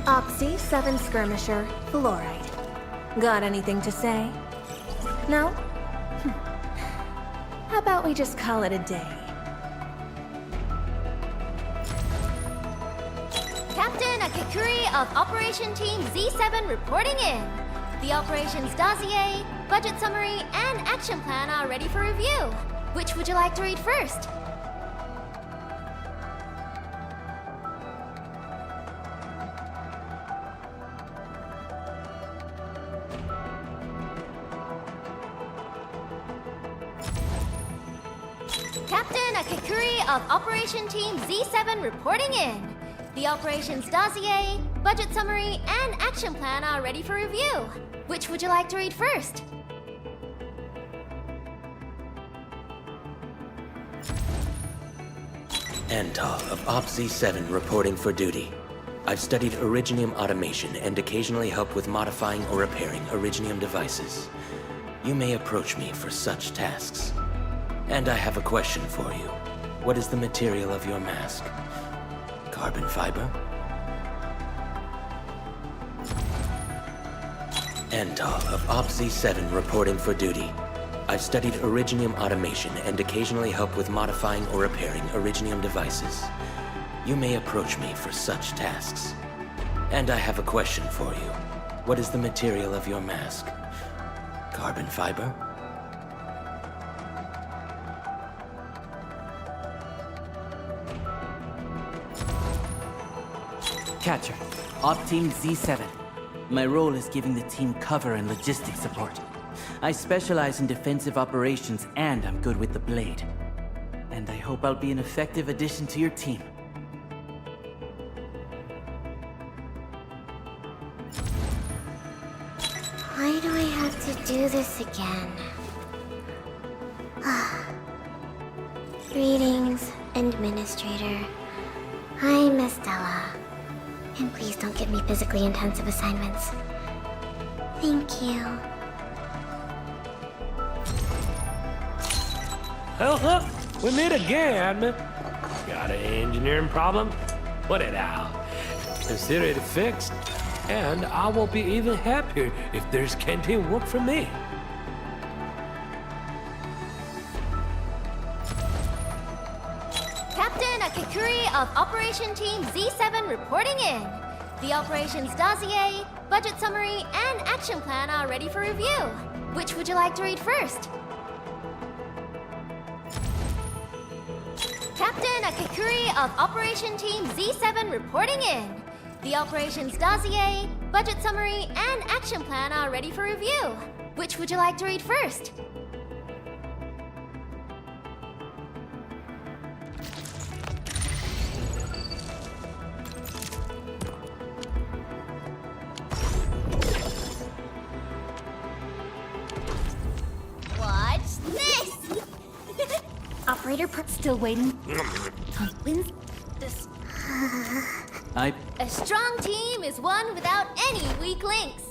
OpZ7 Skirmisher, Fluoride. Got anything to say? No? How about we just call it a day? Captain Akikuri of Operation Team Z7 reporting in. The operations dossier, budget summary, and action plan are ready for review. Which would you like to read first? Captain Akikuri of Operation Team Z7 reporting in. The operations dossier, budget summary, and action plan are ready for review. Which would you like to read first? Antar of OpZ7 reporting for duty. I've studied Originium automation and occasionally help with modifying or repairing Originium devices. You may approach me for such tasks. And I have a question for you. What is the material of your mask? Carbon fiber? Antar of OpZ7 reporting for duty. I've studied Originium automation and occasionally help with modifying or repairing Originium devices. You may approach me for such tasks. And I have a question for you. What is the material of your mask? Carbon fiber? Catcher, Op Team Z7. My role is giving the team cover and logistics support. I specialize in defensive operations and I'm good with the blade. And I hope I'll be an effective addition to your team. Why do I have to do this again? Greetings, Administrator. I'm Estella. And please don't give me physically intensive assignments. Thank you. Oh, we meet again. Got an engineering problem? What it out? Consider it fixed? And I will be even happier if there's campaign work for me. Captain Akikuri of Operation Team Z7 reporting in. The operations dossier, budget summary, and action plan are ready for review. Which would you like to read first? Captain Akikuri of Operation Team Z7 reporting in. The operations dossier, budget summary, and action plan are ready for review. Which would you like to read first? Watch this! Operator still waiting. Wins this. I... A strong team is one without any weak links.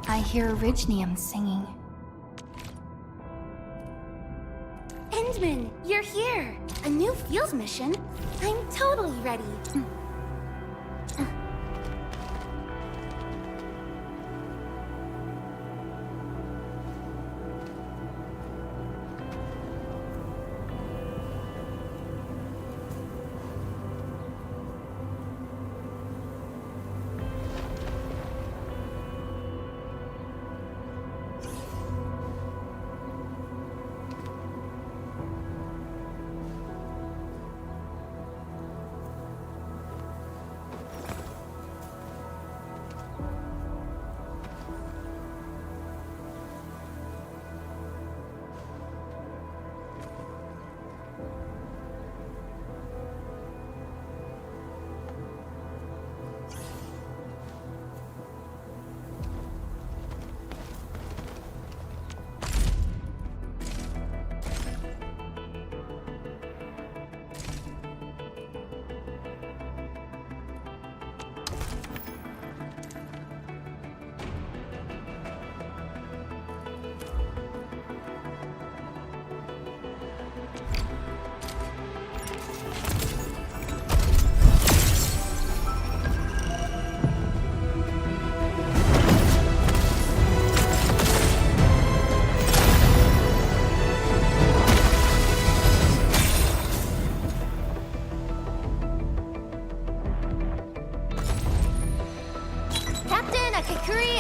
I hear Originium singing. Endman, you're here! A new fields mission? I'm totally ready.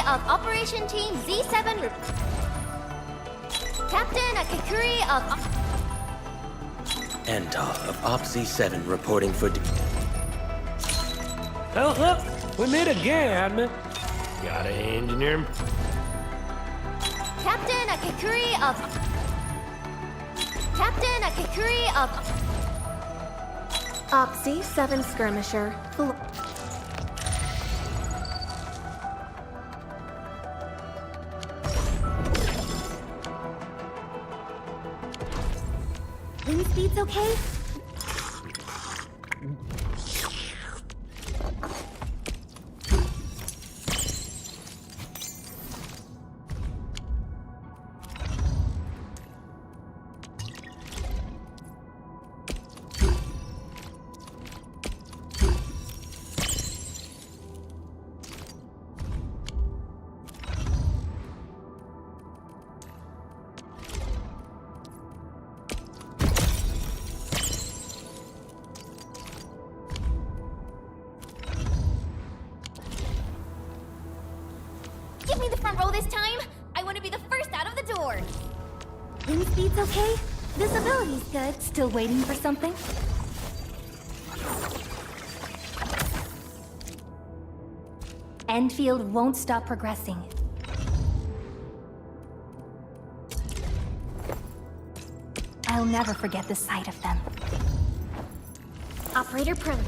Of Operation Team Z7 Captain Akikuri of Endfield of Op Z7 reporting for Oh, we meet again, Admin. Gotta engineer. Captain Akikuri of Op Z7 skirmisher. Wind speed's okay? Give me the front row this time! I want to be the first out of the door! Wind speed's okay? Visibility's good. Still waiting for something? Endfield won't stop progressing. I'll never forget the sight of them. Operator Prolica.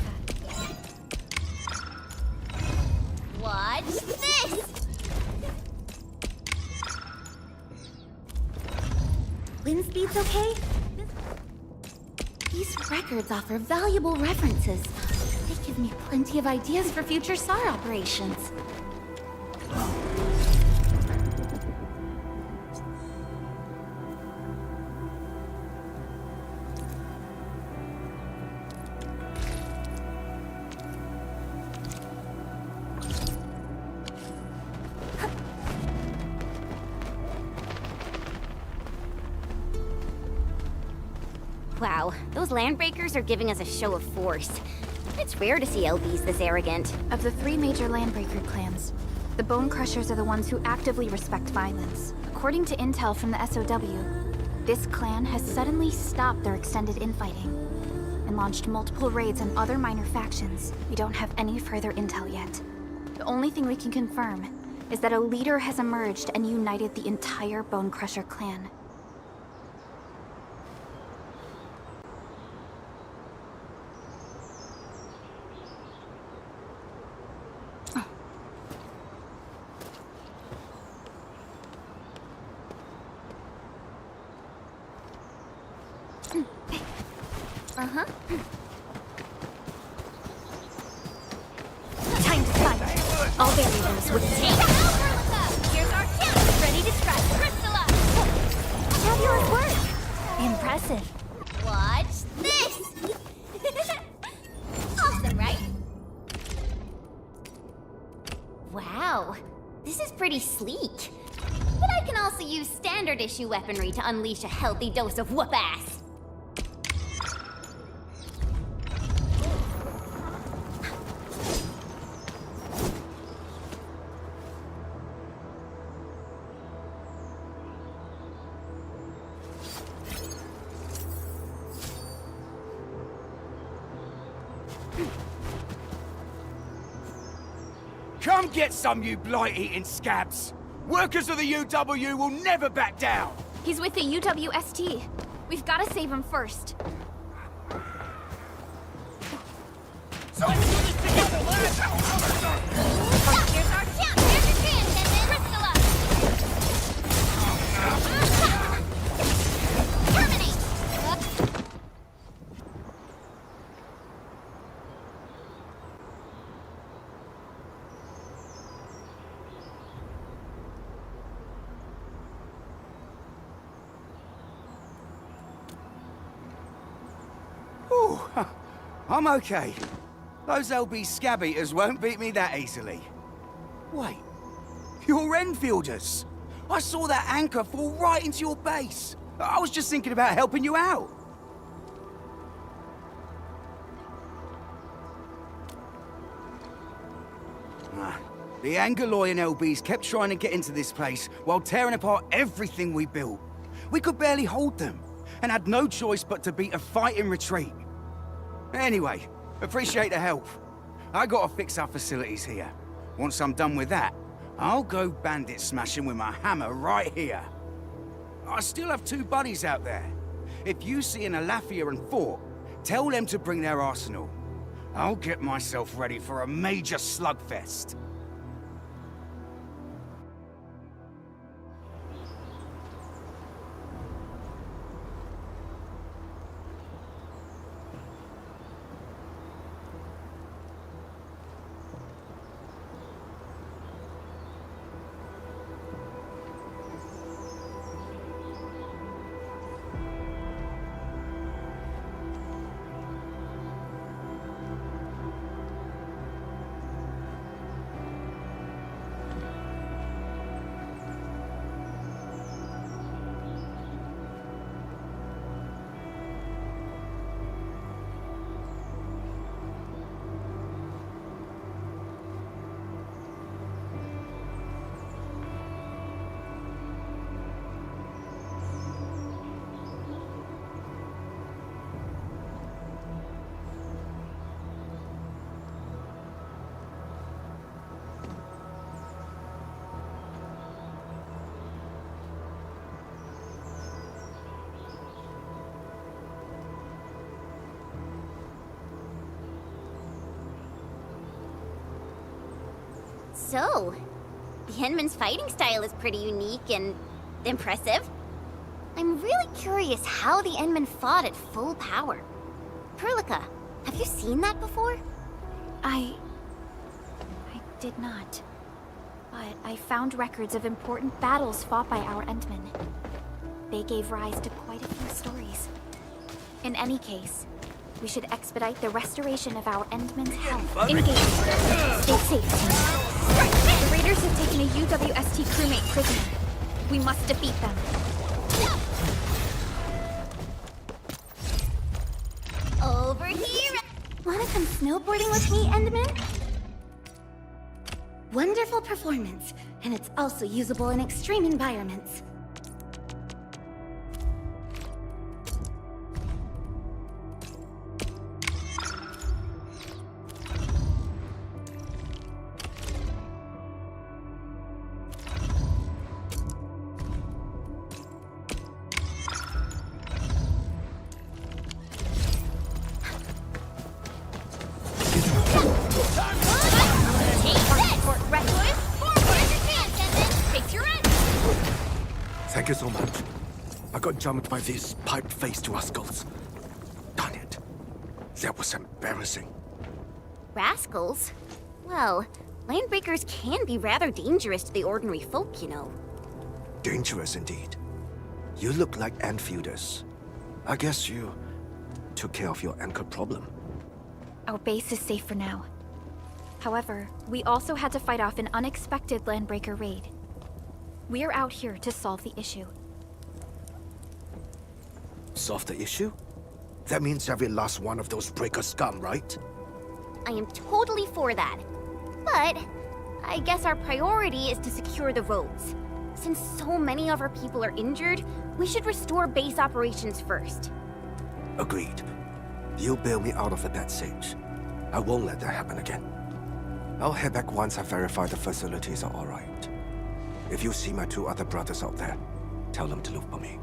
Watch this! Wind speed's okay? These records offer valuable references. They give me plenty of ideas for future SAR operations. Wow, those landbreakers are giving us a show of force. It's rare to see LBs this arrogant. Of the three major landbreaker clans, the Bone Crushers are the ones who actively respect violence. According to intel from the SOW, this clan has suddenly stopped their extended infighting and launched multiple raids on other minor factions. We don't have any further intel yet. The only thing we can confirm is that a leader has emerged and united the entire Bone Crusher clan. Uh-huh. Time to fight! I'll bury those with tape. Here's our kit, ready to strike. Crystalla! Fabulous work! Impressive. Watch this! This is pretty sleek. But I can also use standard issue weaponry to unleash a healthy dose of whoop-ass. Come get some, you blight-eating scabs! Workers of the UW will never back down! He's with the UWST. We've got to save him first. So let's do this together, lads! Here's our chance! There's your chance, and then crystal up! Terminate! Ooh, I'm okay. Those LB scab eaters won't beat me that easily. Wait, you're Enfielders. I saw that anchor fall right into your base. I was just thinking about helping you out. The Angaloy and LBs kept trying to get into this place while tearing apart everything we built. We could barely hold them, and had no choice but to beat a fight in retreat. Anyway, appreciate the help. I gotta fix our facilities here. Once I'm done with that, I'll go bandit smashing with my hammer right here. I still have 2 buddies out there. If you see an Alafia and Fort, tell them to bring their arsenal. I'll get myself ready for a major slugfest. So, the Endman's fighting style is pretty unique and impressive. I'm really curious how the Endman fought at full power. Perlica, have you seen that before? I did not. But I found records of important battles fought by our Endmen. They gave rise to quite a few stories. In any case, we should expedite the restoration of our Endman's health. Engage. Stay safe. The raiders have taken a UWST crewmate prisoner. We must defeat them. Over here! Wanna come snowboarding with me, Endman? Wonderful performance, and it's also usable in extreme environments. Thank you so much. I got jumped by these pipe-faced rascals. Darn it. That was embarrassing. Rascals? Well, landbreakers can be rather dangerous to the ordinary folk, you know. Dangerous indeed. You look like Enfielders. I guess you took care of your anchor problem. Our base is safe for now. However, we also had to fight off an unexpected landbreaker raid. We're out here to solve the issue. Solve the issue? That means every last one of those breaker scum, right? I am totally for that. But I guess our priority is to secure the roads. Since so many of our people are injured, we should restore base operations first. Agreed. You bail me out of the Dead Sage. I won't let that happen again. I'll head back once I verify the facilities are alright. If you see my 2 other brothers out there, tell them to look for me.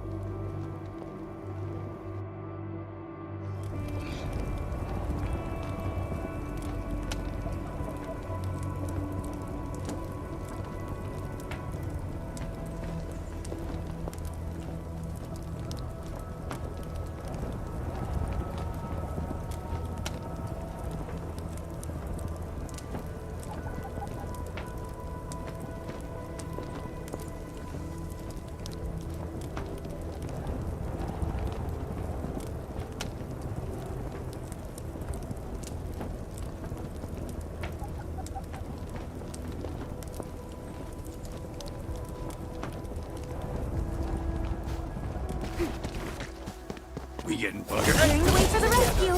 We getting buggered? Clearing the way for the rescue.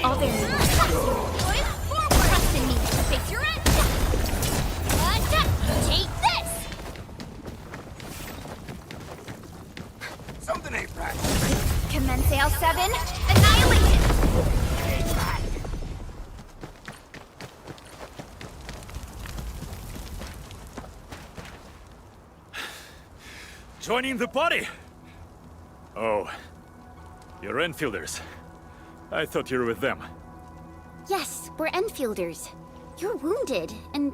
All there you go. Trust in me to face your end. Take this! Something ain't right. Commence L7. Annihilation! Joining the party? Oh. You're Enfielders. I thought you were with them. Yes, we're Enfielders. You're wounded, and...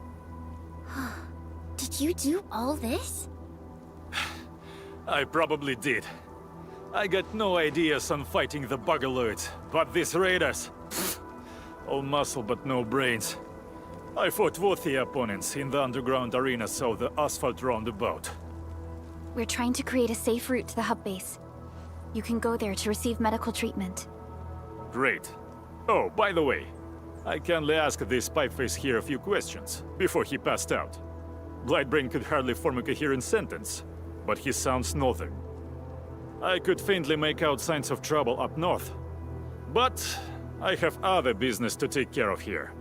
Did you do all this? I probably did. I got no ideas on fighting the Buggerloids, but these raiders... all muscle but no brains. I fought worthy opponents in the underground arena of the asphalt roundabout. We're trying to create a safe route to the hub base. You can go there to receive medical treatment. Great. Oh, by the way, I kindly asked this pipeface here a few questions before he passed out. Blightbrain could hardly form a coherent sentence, but he sounds northern. I could faintly make out signs of trouble up north, but I have other business to take care of here.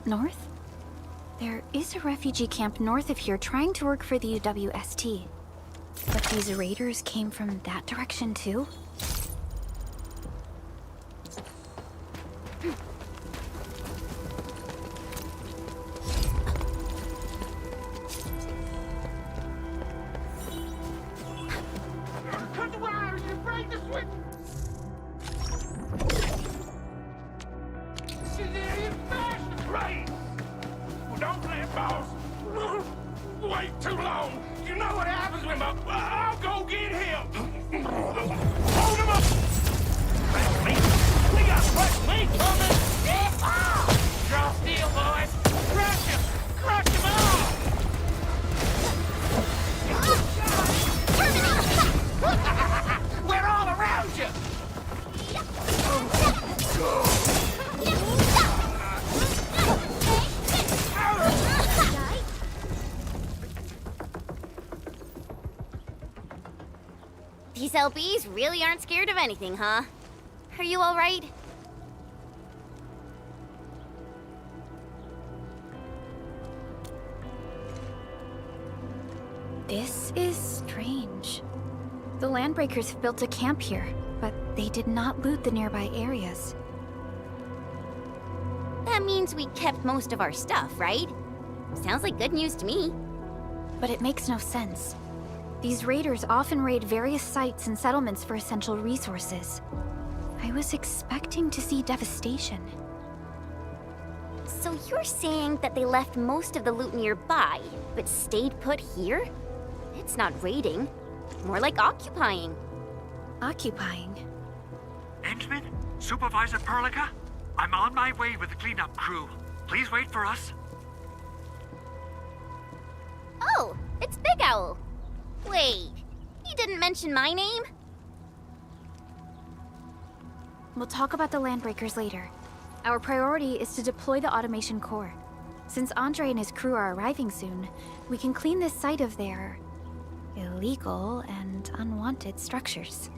North? There is a refugee camp north of here trying to work for the UWST. But these raiders came from that direction too? Cut the wires! You break the switch! Right! Well, don't play it, boss! Wait too long! You know what happens when my... I'll go get him! Hold him up! We got fresh meat coming! Draw steel, boys! Crush him! Crush him all! We're all around you! These LBs really aren't scared of anything, huh? Are you all right? This is strange. The Landbreakers have built a camp here, but they did not loot the nearby areas. That means we kept most of our stuff, right? Sounds like good news to me. But it makes no sense. These raiders often raid various sites and settlements for essential resources. I was expecting to see devastation. So you're saying that they left most of the loot nearby, but stayed put here? It's not raiding. More like occupying. Occupying? Endman? Supervisor Perlica? I'm on my way with the cleanup crew. Please wait for us. Oh, it's Big Owl. Wait, he didn't mention my name? We'll talk about the Landbreakers later. Our priority is to deploy the automation core. Since Andre and his crew are arriving soon, we can clean this site of their illegal and unwanted structures.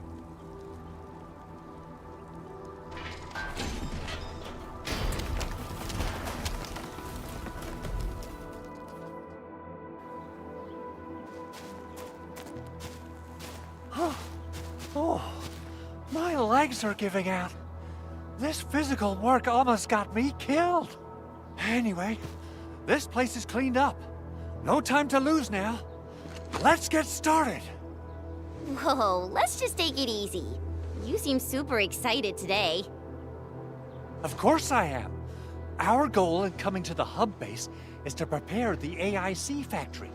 Oh, my legs are giving out. This physical work almost got me killed. Anyway, this place is cleaned up. No time to lose now. Let's get started. Whoa, let's just take it easy. You seem super excited today. Of course I am. Our goal in coming to the hub base is to prepare the AIC factory.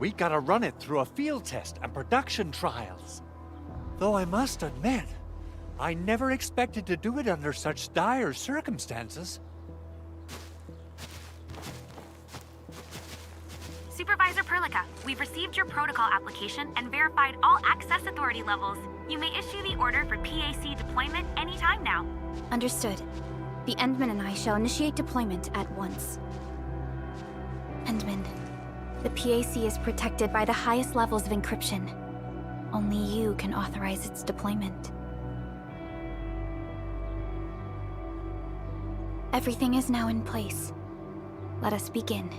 We gotta run it through a field test and production trials. Though I must admit, I never expected to do it under such dire circumstances. Supervisor Perlica, we've received your protocol application and verified all access authority levels. You may issue the order for PAC deployment anytime now. Understood. The Endman and I shall initiate deployment at once. Endman, the PAC is protected by the highest levels of encryption. Only you can authorize its deployment. Everything is now in place. Let us begin.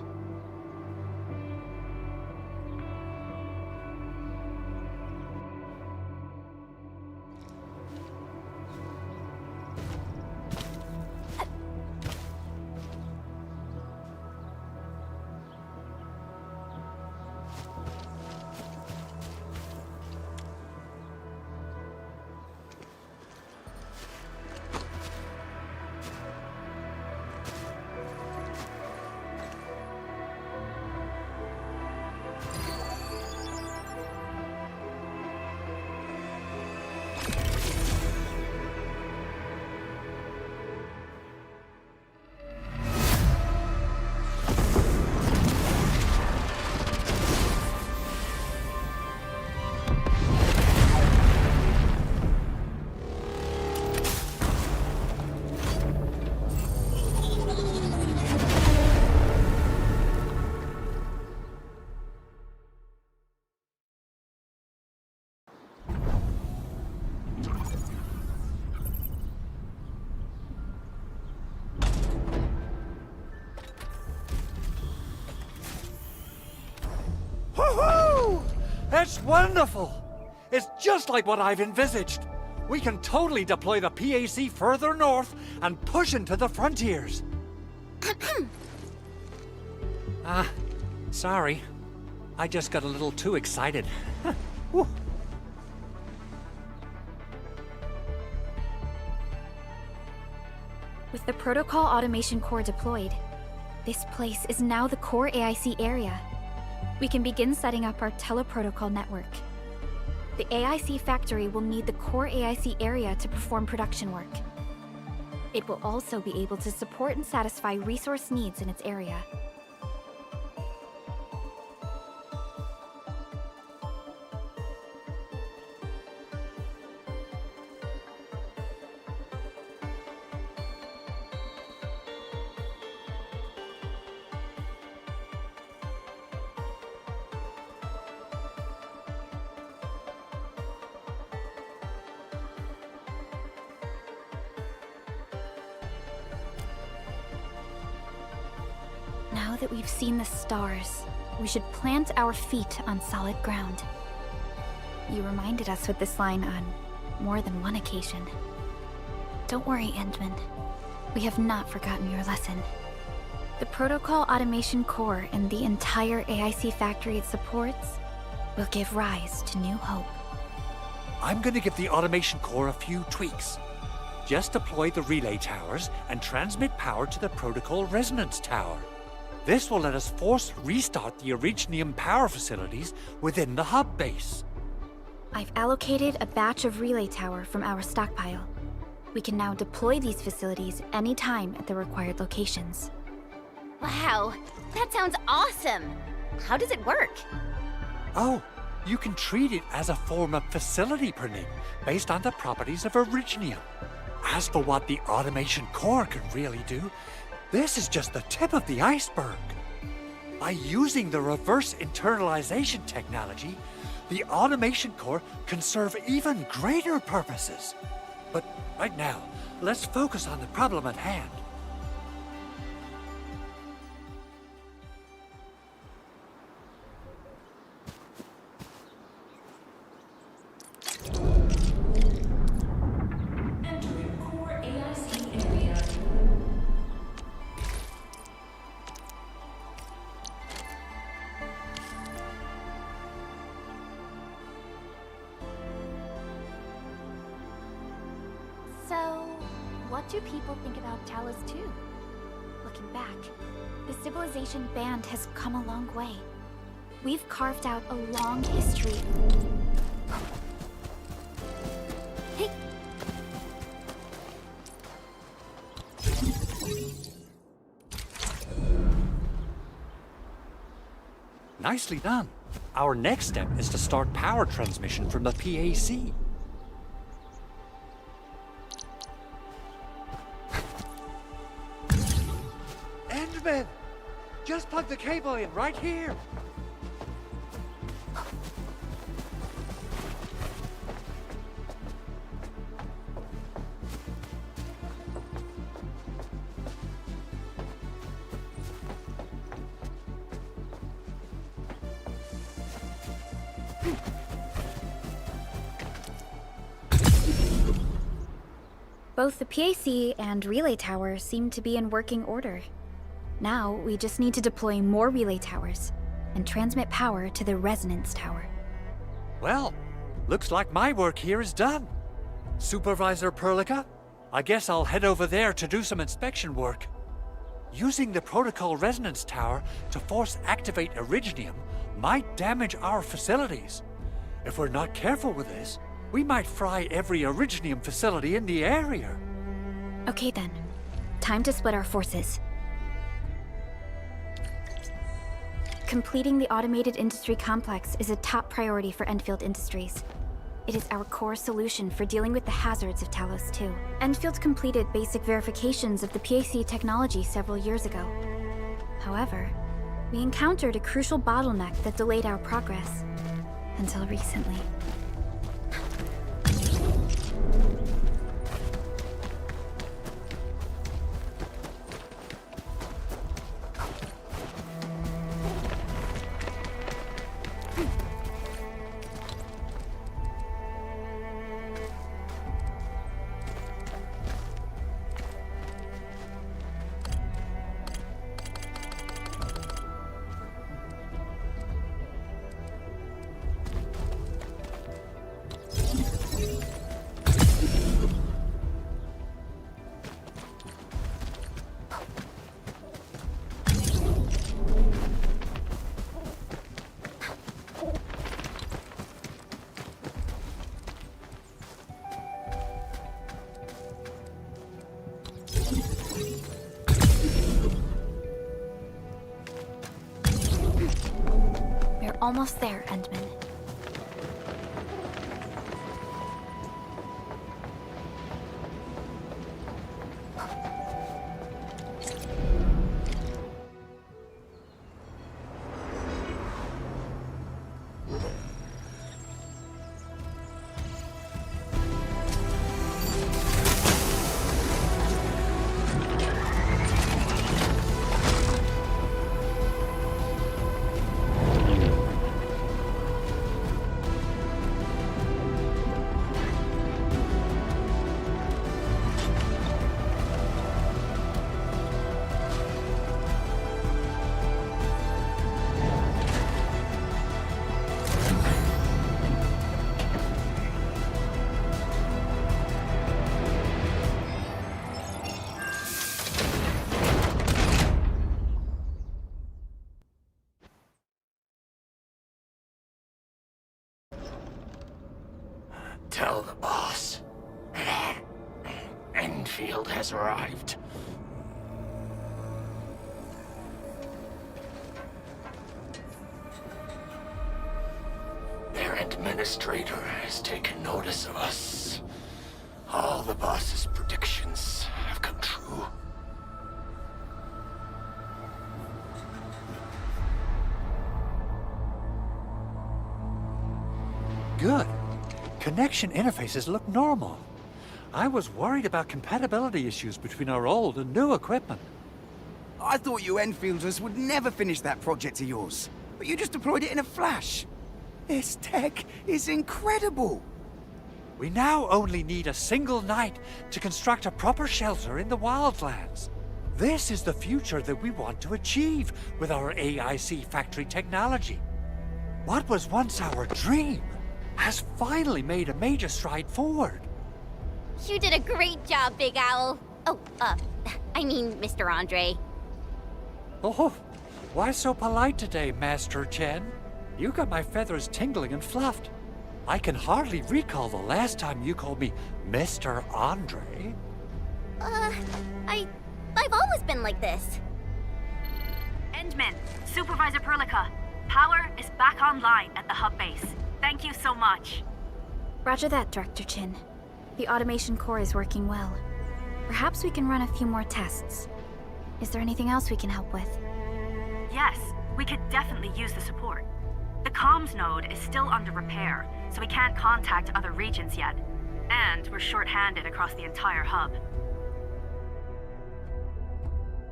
Woohoo! That's wonderful! It's just like what I've envisaged. We can totally deploy the PAC further north and push into the frontiers. Sorry. I just got a little too excited. Whew. With the Protocol Automation Core deployed, this place is now the core AIC area. We can begin setting up our teleprotocol network. The AIC factory will need the core AIC area to perform production work. It will also be able to support and satisfy resource needs in its area. Now that we've seen the stars, we should plant our feet on solid ground. You reminded us with this line on more than one occasion. Don't worry, Endman. We have not forgotten your lesson. The Protocol Automation Core and the entire AIC factory it supports will give rise to new hope. I'm gonna give the automation core a few tweaks. Just deploy the relay towers and transmit power to the protocol resonance tower. This will let us force restart the Originium power facilities within the hub base. I've allocated a batch of relay tower from our stockpile. We can now deploy these facilities anytime at the required locations. Wow, that sounds awesome! How does it work? Oh, you can treat it as a form of facility printing based on the properties of Originium. As for what the automation core can really do, this is just the tip of the iceberg. By using the reverse internalization technology, the automation core can serve even greater purposes. But right now, let's focus on the problem at hand. So, what do people think about Talos 2? Looking back, the civilization band has come a long way. We've carved out a long history. Hey! Nicely done. Our next step is to start power transmission from the PAC. Endman! Just plug the cable in right here! Both the PAC and relay tower seem to be in working order. Now, we just need to deploy more relay towers and transmit power to the resonance tower. Well, looks like my work here is done. Supervisor Perlica, I guess I'll head over there to do some inspection work. Using the protocol resonance tower to force activate Originium might damage our facilities. If we're not careful with this, we might fry every Originium facility in the area. Okay then, time to split our forces. Completing the automated industry complex is a top priority for Endfield Industries. It is our core solution for dealing with the hazards of Talos 2. Endfield completed basic verifications of the PAC technology several years ago. However, we encountered a crucial bottleneck that delayed our progress. Until recently. Almost there, Endman. Tell the boss. Endfield has arrived. Their administrator has taken notice of us. All the boss's predicaments good. Connection interfaces look normal. I was worried about compatibility issues between our old and new equipment. I thought you Enfielders would never finish that project of yours, but you just deployed it in a flash. This tech is incredible. We now only need a single night to construct a proper shelter in the wildlands. This is the future that we want to achieve with our AIC factory technology. What was once our dream has finally made a major stride forward. You did a great job, Big Owl. Oh, I mean, Mr. Andre. Oh, why so polite today, Master Chen? You got my feathers tingling and fluffed. I can hardly recall the last time you called me Mr. Andre. I've always been like this. Endman, Supervisor Perlica, power is back online at the hub base. Thank you so much. Roger that, Director Chin. The automation core is working well. Perhaps we can run a few more tests. Is there anything else we can help with? Yes, we could definitely use the support. The comms node is still under repair, so we can't contact other regions yet. And we're short-handed across the entire hub.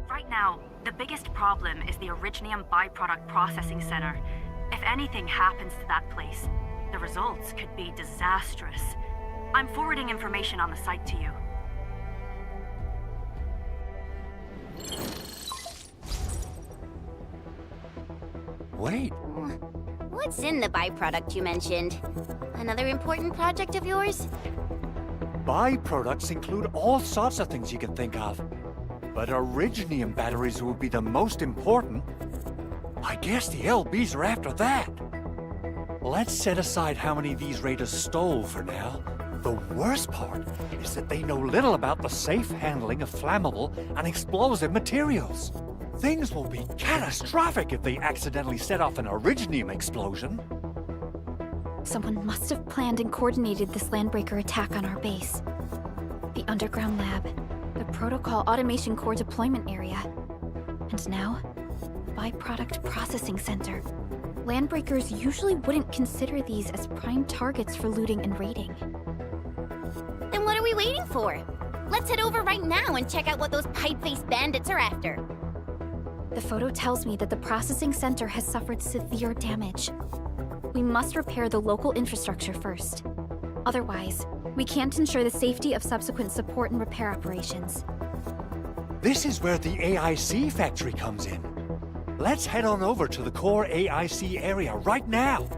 Right now, the biggest problem is the Originium byproduct processing center. If anything happens to that place, the results could be disastrous. I'm forwarding information on the site to you. Wait. What's in the byproduct you mentioned? Another important project of yours? Byproducts include all sorts of things you can think of. But Originium batteries would be the most important. I guess the LBs are after that. Let's set aside how many these raiders stole for now. The worst part is that they know little about the safe handling of flammable and explosive materials. Things will be catastrophic if they accidentally set off an Originium explosion. Someone must have planned and coordinated this landbreaker attack on our base. The underground lab, the protocol automation core deployment area, and now, byproduct processing center. Landbreakers usually wouldn't consider these as prime targets for looting and raiding. Then what are we waiting for? Let's head over right now and check out what those pipe-faced bandits are after. The photo tells me that the processing center has suffered severe damage. We must repair the local infrastructure first. Otherwise, we can't ensure the safety of subsequent support and repair operations. This is where the AIC factory comes in. Let's head on over to the core AIC area right now.